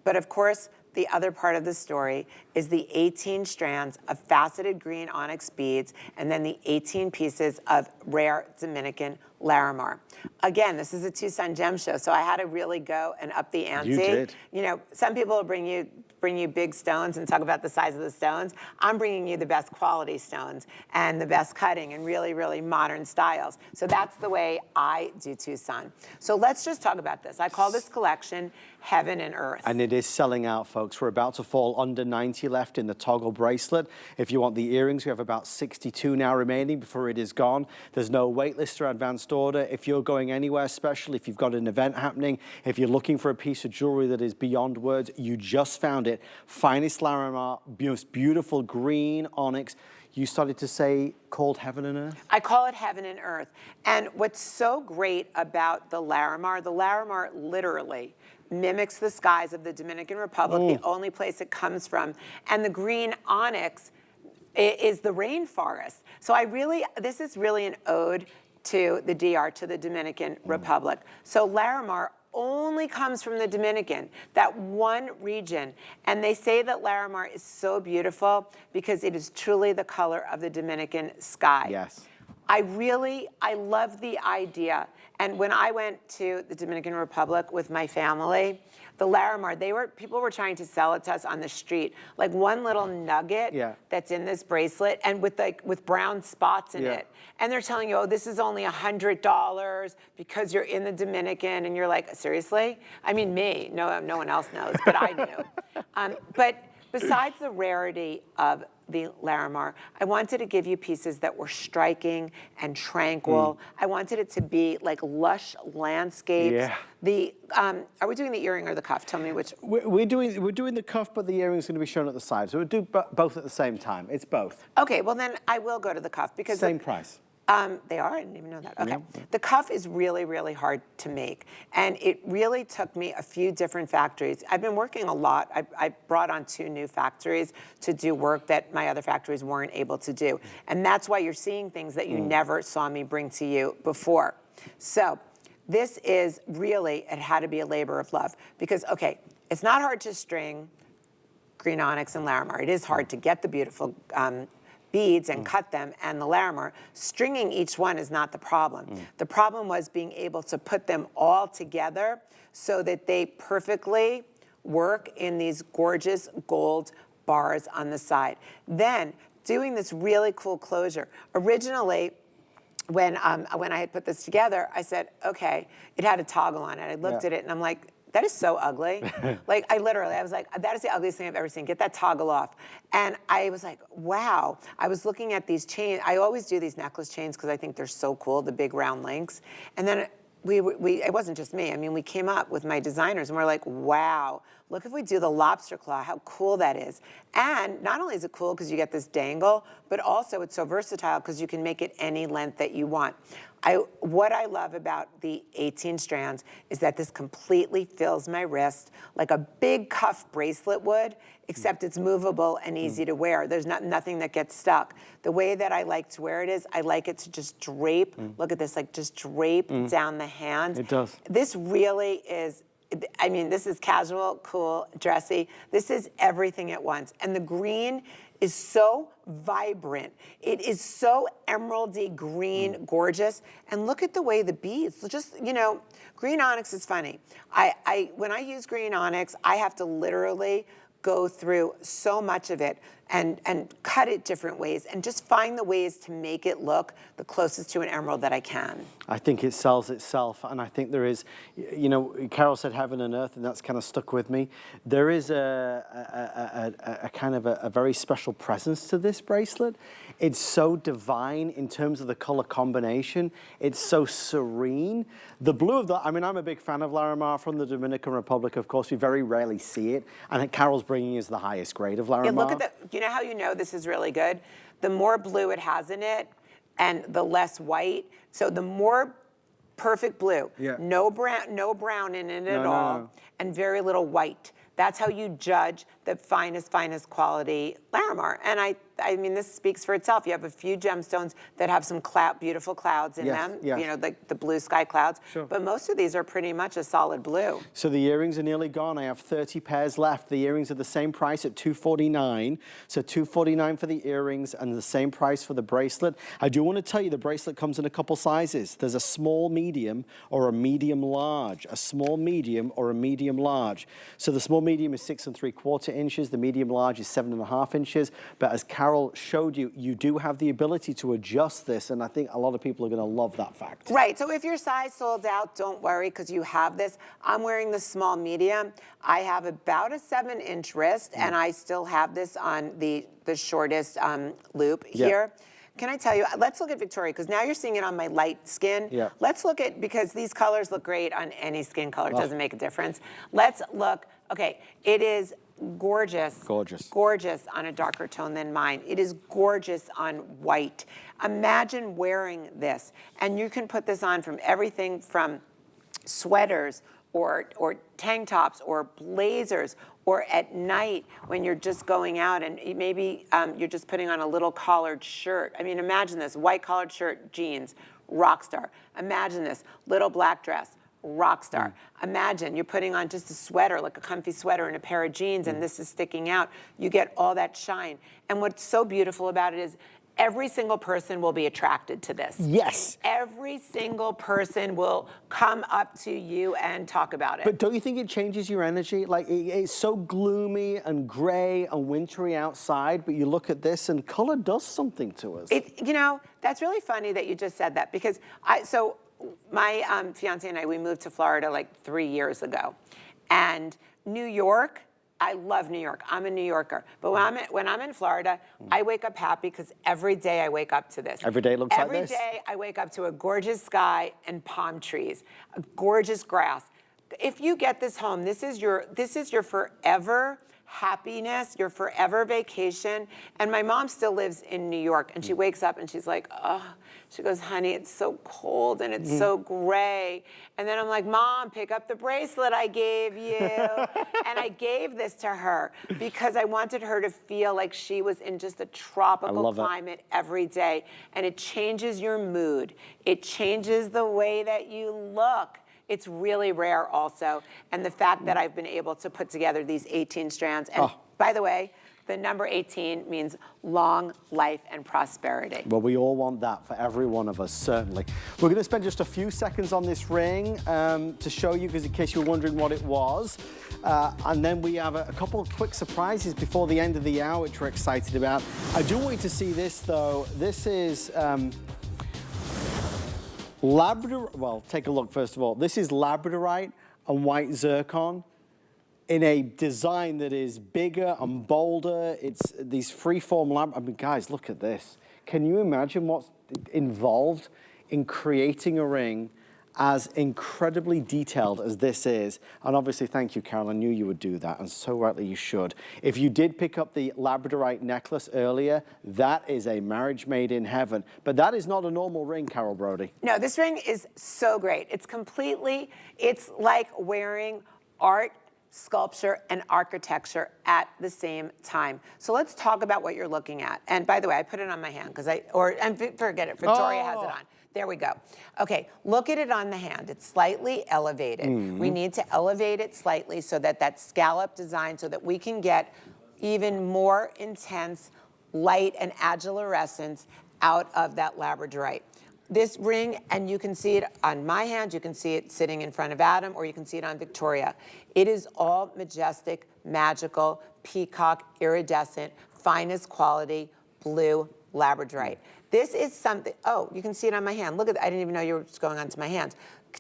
But of course, the other part of the story is the 18 strands of faceted green onyx beads and then the 18 pieces of rare Dominican Larimar. Again, this is a two-sun gem show, so I had to really go and up the ante. You did. You know, some people will bring you big stones and talk about the size of the stones. I'm bringing you the best quality stones and the best cutting and really, really modern styles. So that's the way I do Tucson. So let's just talk about this. I call this collection Heaven and Earth. And it is selling out, folks. We're about to fall under 90 left in the toggle bracelet. If you want the earrings, we have about 62 now remaining before it is gone. There's no wait list or advanced order. If you're going anywhere special, if you've got an event happening, if you're looking for a piece of jewelry that is beyond words, you just found it. Finest Larimar, most beautiful green onyx. You started to say called Heaven and Earth? I call it Heaven and Earth. And what's so great about the Larimar literally mimics the skies of the Dominican Republic, the only place it comes from. And the green onyx is the rainforest. So this is really an ode to the DR, to the Dominican Republic. So Larimar only comes from the Dominican, that one region. And they say that Larimar is so beautiful because it is truly the color of the Dominican sky. Yes. I love the idea. And when I went to the Dominican Republic with my family, the Larimar, people were trying to sell it to us on the street, like one little nugget that's in this bracelet and with brown spots in it. And they're telling you, oh, this is only $100 because you're in the Dominican, and you're like, seriously? I mean, me, no one else knows, but I knew. But besides the rarity of the Larimar, I wanted to give you pieces that were striking and tranquil. I wanted it to be like lush landscapes. Are we doing the earring or the cuff? Tell me which. We're doing the cuff, but the earring's going to be shown at the side. So we'll do both at the same time. It's both. Okay, well then I will go to the cuff because same price. They are? I didn't even know that. Okay. The cuff is really, really hard to make. And it really took me a few different factories. I've been working a lot. I brought on 2 new factories to do work that my other factories weren't able to do. And that's why you're seeing things that you never saw me bring to you before. So this is really, it had to be a labor of love. Because, okay, it's not hard to string green onyx and Larimar. It is hard to get the beautiful beads and cut them, and the Larimar. Stringing each one is not the problem. The problem was being able to put them all together so that they perfectly work in these gorgeous gold bars on the side. Then doing this really cool closure. Originally, when I had put this together, I said, okay, it had a toggle on it. I looked at it and I'm like, that is so ugly. Like, I was like, that is the ugliest thing I've ever seen. Get that toggle off. And I was like, wow. I was looking at these chains. I always do these necklace chains because I think they're so cool, the big round links. And then it wasn't just me. I mean, we came up with my designers and we're like, wow, look if we do the lobster claw, how cool that is. And not only is it cool because you get this dangle, but also it's so versatile because you can make it any length that you want. What I love about the 18 strands is that this completely fills my wrist like a big cuff bracelet would, except it's movable and easy to wear. There's nothing that gets stuck. The way that I like to wear it is I like it to just drape. Look at this, like just drape down the hand. It does. This really is, I mean, this is casual, cool, dressy. This is everything at once. And the green is so vibrant. It is so emeraldy green, gorgeous. And look at the way the beads, just, you know, green onyx is funny. When I use green onyx, I have to literally go through so much of it and cut it different ways and just find the ways to make it look the closest to an emerald that I can. I think it sells itself, and I think there is, you know, Carol said heaven and earth, and that's kind of stuck with me. There is a kind of a very special presence to this bracelet. It's so divine in terms of the color combination. It's so serene. The blue of the, I mean, I'm a big fan of Larimar from the Dominican Republic. Of course, we very rarely see it, and Carol's bringing us the highest grade of Larimar. Yeah, look at the, you know how you know this is really good? The more blue it has in it, and the less white. So the more perfect blue, no brown in it at all, and very little white. That's how you judge the finest quality Larimar. And I mean, this speaks for itself. You have a few gemstones that have some beautiful clouds in them, you know, like the blue sky clouds. But most of these are pretty much a solid blue. So the earrings are nearly gone. I have 30 pairs left. The earrings are the same price at $249. So $249 for the earrings and the same price for the bracelet. I do want to tell you the bracelet comes in a couple sizes. There's a small medium or a medium large, a small medium or a medium large. So the small medium is 6 3/4 inches. The medium large is 7.5 inches. But as Carol showed you, you do have the ability to adjust this, and I think a lot of people are going to love that fact. Right, so if your size sold out, don't worry, because you have this. I'm wearing the small medium. I have about a 7-inch wrist, and I still have this on the shortest loop here. Can I tell you, let's look at Victoria, because now you're seeing it on my light skin. Let's look at, because these colors look great on any skin color, it doesn't make a difference. Let's look, okay, it is gorgeous. Gorgeous on a darker tone than mine. It is gorgeous on white. Imagine wearing this, and you can put this on from everything from sweaters or tank tops or blazers, or at night when you're just going out and maybe you're just putting on a little collared shirt. I mean, imagine this, white collared shirt, jeans, rock star. Imagine this, little black dress, rock star. Imagine you're putting on just a sweater, like a comfy sweater and a pair of jeans, and this is sticking out. You get all that shine. And what's so beautiful about it is every single person will be attracted to this. Yes. Every single person will come up to you and talk about it. But don't you think it changes your energy? Like, it's so gloomy and gray and wintry outside, but you look at this and color does something to us. You know, that's really funny that you just said that, because my fiance and I, we moved to Florida like 3 years ago. And New York, I love New York. I'm a New Yorker. But when I'm in Florida, I wake up happy because every day I wake up to this. Every day looks like this? Every day I wake up to a gorgeous sky and palm trees, a gorgeous grass. If you get this home, this is your forever happiness, your forever vacation. And my mom still lives in New York, and she wakes up and she's like, oh, she goes, honey, it's so cold and it's so gray. And then I'm like, Mom, pick up the bracelet I gave you. And I gave this to her because I wanted her to feel like she was in just a tropical climate every day. And it changes your mood. It changes the way that you look. It's really rare also. And the fact that I've been able to put together these 18 strands. And by the way, The number 18 means long life and prosperity. Well, we all want that for every one of us, certainly. We're going to spend just a few seconds on this ring to show you, because in case you were wondering what it was. And then we have a couple of quick surprises before the end of the hour, which we're excited about. I do want you to see this, though. This is Labrador. Well, take a look, first of all. This is Labradorite and white zircon in a design that is bigger and bolder. It's these freeform I mean, guys, look at this. Can you imagine what's involved in creating a ring as incredibly detailed as this is? And obviously, thank you, Carol. I knew you would do that, and so rightly you should. If you did pick up the Labradorite necklace earlier, that is a marriage made in heaven. But that is not a normal ring, Carol Brody. No, this ring is so great. It's like wearing art, sculpture, and architecture at the same time. So let's talk about what you're looking at. And by the way, I put it on my hand and forget it, Victoria has it on. There we go. Okay, look at it on the hand. It's slightly elevated. We need to elevate it slightly so that scallop design, so that we can get even more intense light and agilurescence out of that labradorite. This ring, and you can see it on my hand, you can see it sitting in front of Adam, or you can see it on Victoria. It is all majestic, magical, peacock, iridescent, finest quality, blue labradorite. This is something, oh, you can see it on my hand. Look at that, I didn't even know you were going onto my hand.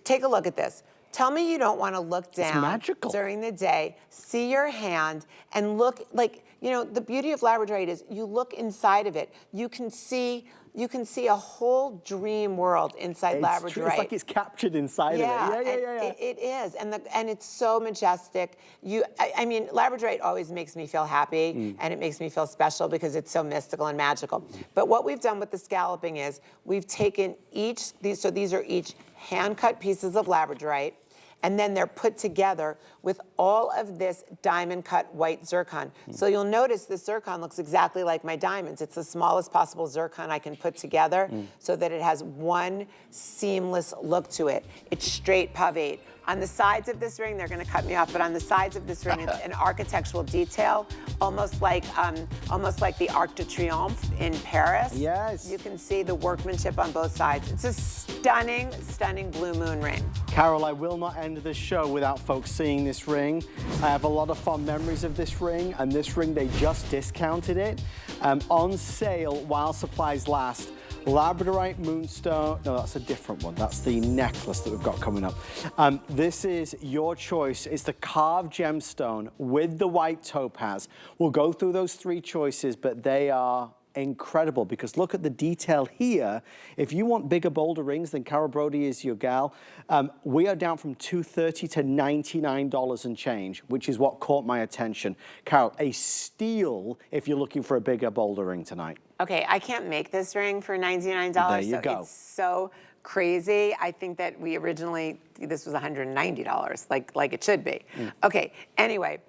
Take a look at this. Tell me you don't want to look down during the day, see your hand, and look like, you know, the beauty of labradorite is you look inside of it. You can see a whole dream world inside labradorite. True. It's like it's captured inside of it. Yeah. It is, and it's so majestic. I mean, labradorite always makes me feel happy, and it makes me feel special because it's so mystical and magical. But what we've done with the scalloping is we've taken these are each hand-cut pieces of labradorite, and then they're put together with all of this diamond-cut white zircon. So you'll notice the zircon looks exactly like my diamonds. It's the smallest possible zircon I can put together so that it has one seamless look to it. It's straight pavate. On the sides of this ring, they're gonna cut me off, but on the sides of this ring, it's an architectural detail, almost like the Arc de Triomphe in Paris. Yes. You can see the workmanship on both sides. It's a stunning, stunning blue moon ring. Carol, I will not end this show without folks seeing this ring. I have a lot of fond memories of this ring, and this ring, they just discounted it. On sale while supplies last. Labradorite moonstone, no, that's a different one. That's the necklace that we've got coming up. This is your choice. It's the carved gemstone with the white topaz. We'll go through those three choices, but they are incredible because look at the detail here. If you want bigger, bolder rings, then Carol Brody is your gal. We are down from $230 to $99 and change, which is what caught my attention. Carol, a steal if you're looking for a bigger, bolder ring tonight. Okay, I can't make this ring for $99. There you go. It's so crazy. I think that this was $190, like it should be. Okay, anyway.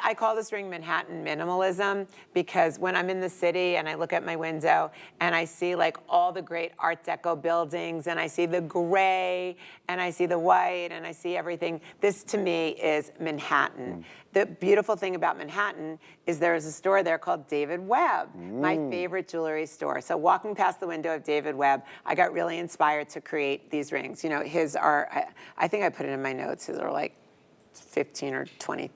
I call this ring Manhattan minimalism because when I'm in the city and I look at my window and I see like all the great Art Deco buildings and I see the gray and I see the white and I see everything, this to me is Manhattan. The beautiful thing about Manhattan is there is a store there called David Webb, my favorite jewelry store. So walking past the window of David Webb, I got really inspired to create these rings. You know, his are, I think I put it in my notes, his are like 15 or 20,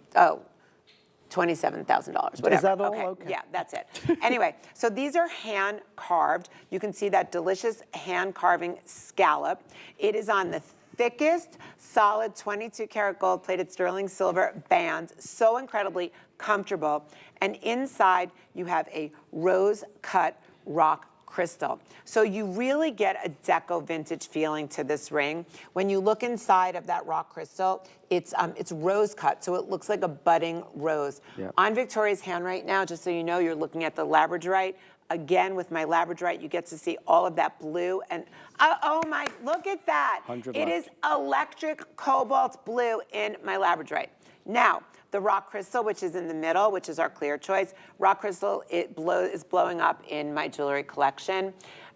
$27,000, whatever. Is that all? Okay. Yeah, that's it. Anyway, so these are hand carved. You can see that delicious hand carving scallop. It is on the thickest, solid 22 karat gold plated sterling silver band, so incredibly comfortable. And inside you have a rose cut rock crystal. So you really get a deco vintage feeling to this ring. When you look inside of that rock crystal, it's rose cut, so it looks like a budding rose. Yep. On Victoria's hand right now, just so you know, you're looking at the labradorite. Again, with my labradorite, you get to see all of that blue and, oh my, look at that. It is electric cobalt blue in my labradorite. Now, the rock crystal, which is in the middle, which is our clear choice. Rock crystal, is blowing up in my jewelry collection.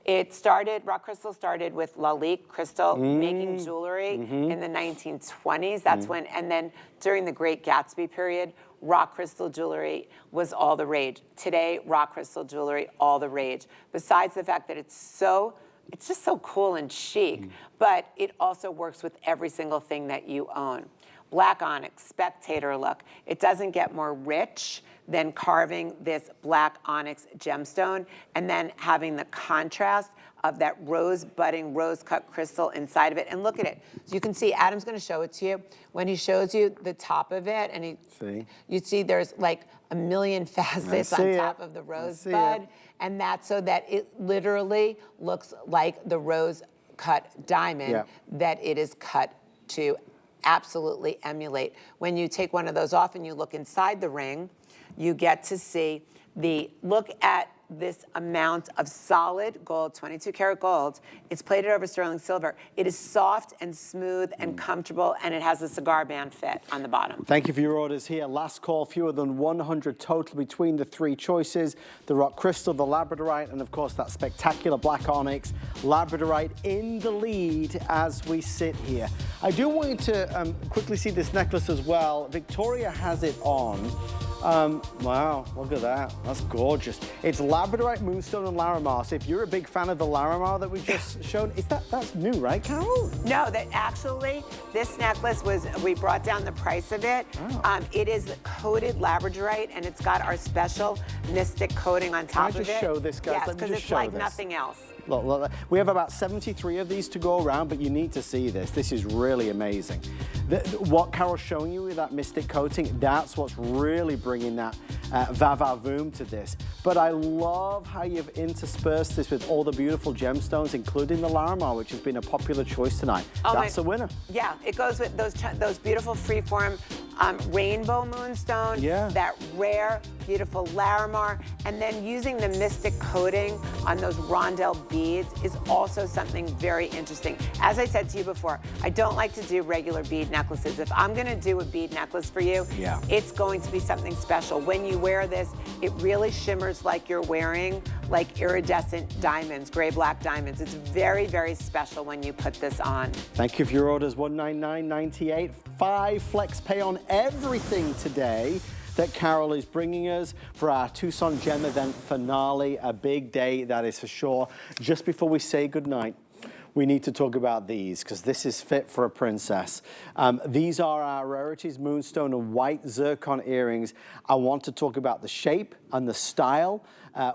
Rock crystal started with Lalique Crystal making jewelry in the 1920s. That's when, and then during the Great Gatsby period, rock crystal jewelry was all the rage. Today, rock crystal jewelry, all the rage. Besides the fact that it's just so cool and chic, but it also works with every single thing that you own. Black onyx, spectator look. It doesn't get more rich than carving this black onyx gemstone and then having the contrast of that rose budding, rose cut crystal inside of it. And look at it. So you can see, Adam's gonna show it to you. When he shows you the top of it, and you see there's like a million facets on top of the rosebud. And that's so that it literally looks like the rose cut diamond that it is cut to absolutely emulate. When you take one of those off and you look inside the ring, you get to see look at this amount of solid gold, 22 karat gold. It's plated over sterling silver. It is soft and smooth and comfortable, and it has a cigar band fit on the bottom. Thank you for your orders here. Last call, fewer than 100 total between the three choices. The rock crystal, the labradorite, and of course that spectacular black onyx. Labradorite in the lead as we sit here. I do want you to quickly see this necklace as well. Victoria has it on. Wow, look at that. That's gorgeous. It's labradorite, moonstone, and Larimar. So if you're a big fan of the Larimar that we just showed, that's new, right, Carol? No, that actually, this necklace we brought down the price of it. Oh. It is coated labradorite, and it's got our special mystic coating on top of it. Can I just show this, guys? Yes, Let me because just it's show like this. nothing else. Look, we have about 73 of these to go around, but you need to see this. This is really amazing. What Carol's showing you with that mystic coating, that's what's really bringing that va-va-voom to this. But I love how you've interspersed this with all the beautiful gemstones, including the Larimar, which has been a popular choice tonight. That's a winner. Yeah, it goes with those beautiful freeform rainbow moonstone, that rare, beautiful Larimar, and then using the mystic coating on those rondelle beads is also something very interesting. As I said to you before, I don't like to do regular bead necklaces. If I'm gonna do a bead necklace for you, it's going to be something special. When you wear this, it really shimmers like you're wearing like iridescent diamonds, gray-black diamonds. It's very, very special when you put this on. Thank you for your orders, $199.98. 5 flex pay on everything today that Carol is bringing us for our Tucson Gem event finale. A big day, that is for sure. Just before we say goodnight, we need to talk about these because this is fit for a princess. These are our Rarities Moonstone and White Zircon earrings. I want to talk about the shape and the style.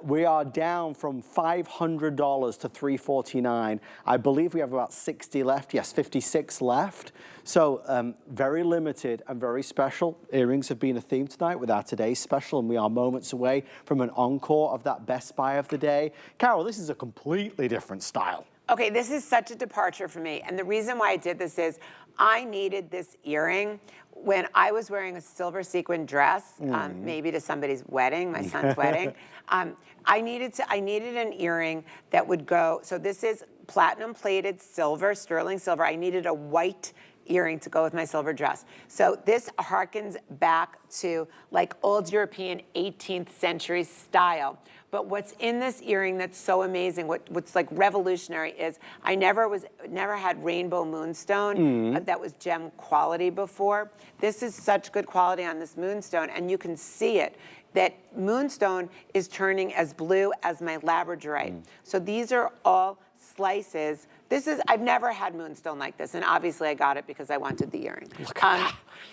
We are down from $500 to $349. I believe we have about 60 left. Yes, 56 left. So very limited and very special. Earrings have been a theme tonight with our today's special, and we are moments away from an encore of that best buy of the day. Carol, this is a completely different style. Okay, this is such a departure for me. And the reason why I did this is I needed this earring when I was wearing a silver sequin dress, maybe to somebody's wedding, my son's wedding. I needed an earring that would go, so this is platinum plated silver, sterling silver. I needed a white earring to go with my silver dress. So this harkens back to like old European 18th century style. But what's in this earring that's so amazing, what's like revolutionary is I never had rainbow moonstone that was gem quality before. This is such good quality on this moonstone, and you can see it. That moonstone is turning as blue as my labradorite. So these are all slices. I've never had moonstone like this, and obviously I got it because I wanted the earring.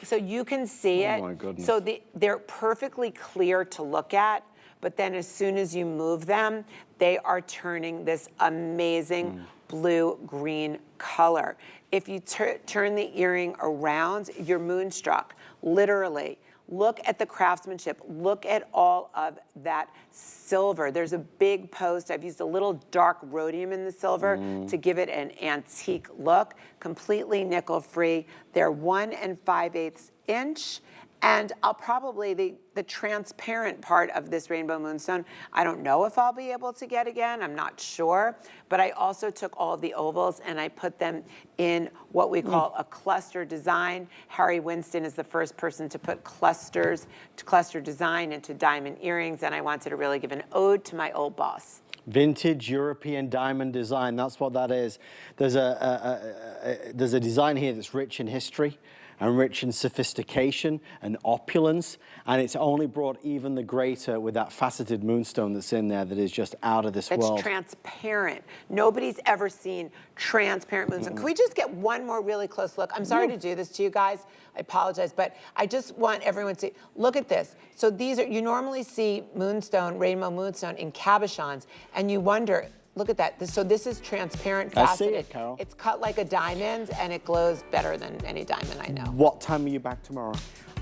So you can see it. Oh my goodness. So they're perfectly clear to look at, but then as soon as you move them, they are turning this amazing blue-green color. If you turn the earring around, you're moonstruck, literally. Look at the craftsmanship. Look at all of that silver. There's a big post. I've used a little dark rhodium in the silver to give it an antique look, completely nickel-free. They're 1 5/8 inch. And I'll probably, the transparent part of this rainbow moonstone, I don't know if I'll be able to get again, I'm not sure. But I also took all of the ovals and I put them in what we call a cluster design. Harry Winston is the first person to put cluster design into diamond earrings, and I wanted to really give an ode to my old boss. Vintage European diamond design, that's what that is. There's a design here that's rich in history. and rich in sophistication and opulence, and it's only brought even the greater with that faceted moonstone that's in there that is just out of this world. It's transparent. Nobody's ever seen transparent moonstone. Can we just get one more really close look? I'm sorry to do this to you guys. I apologize, but I just want everyone to see. Look at this. So these are, you normally see moonstone, rainbow moonstone in cabochons, and you wonder, look at that. So this is transparent, faceted. I see it, Carol. It's cut like a diamond, and it glows better than any diamond I know. What time are you back tomorrow?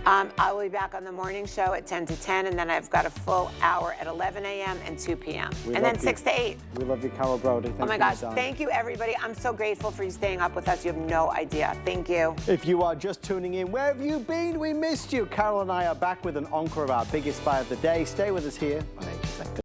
I will be back on the morning show at 10 to 10, and then I've got a full hour at 11 a.m. and 2 p.m. And then 6 to 8. We love you, Carol Brody. Oh my gosh, thank you everybody. I'm so grateful for you staying up with us. You have no idea. Thank you. If you are just tuning in, where have you been? We missed you. Carol and I are back with an encore of our biggest buy of the day. Stay with us here on HSN.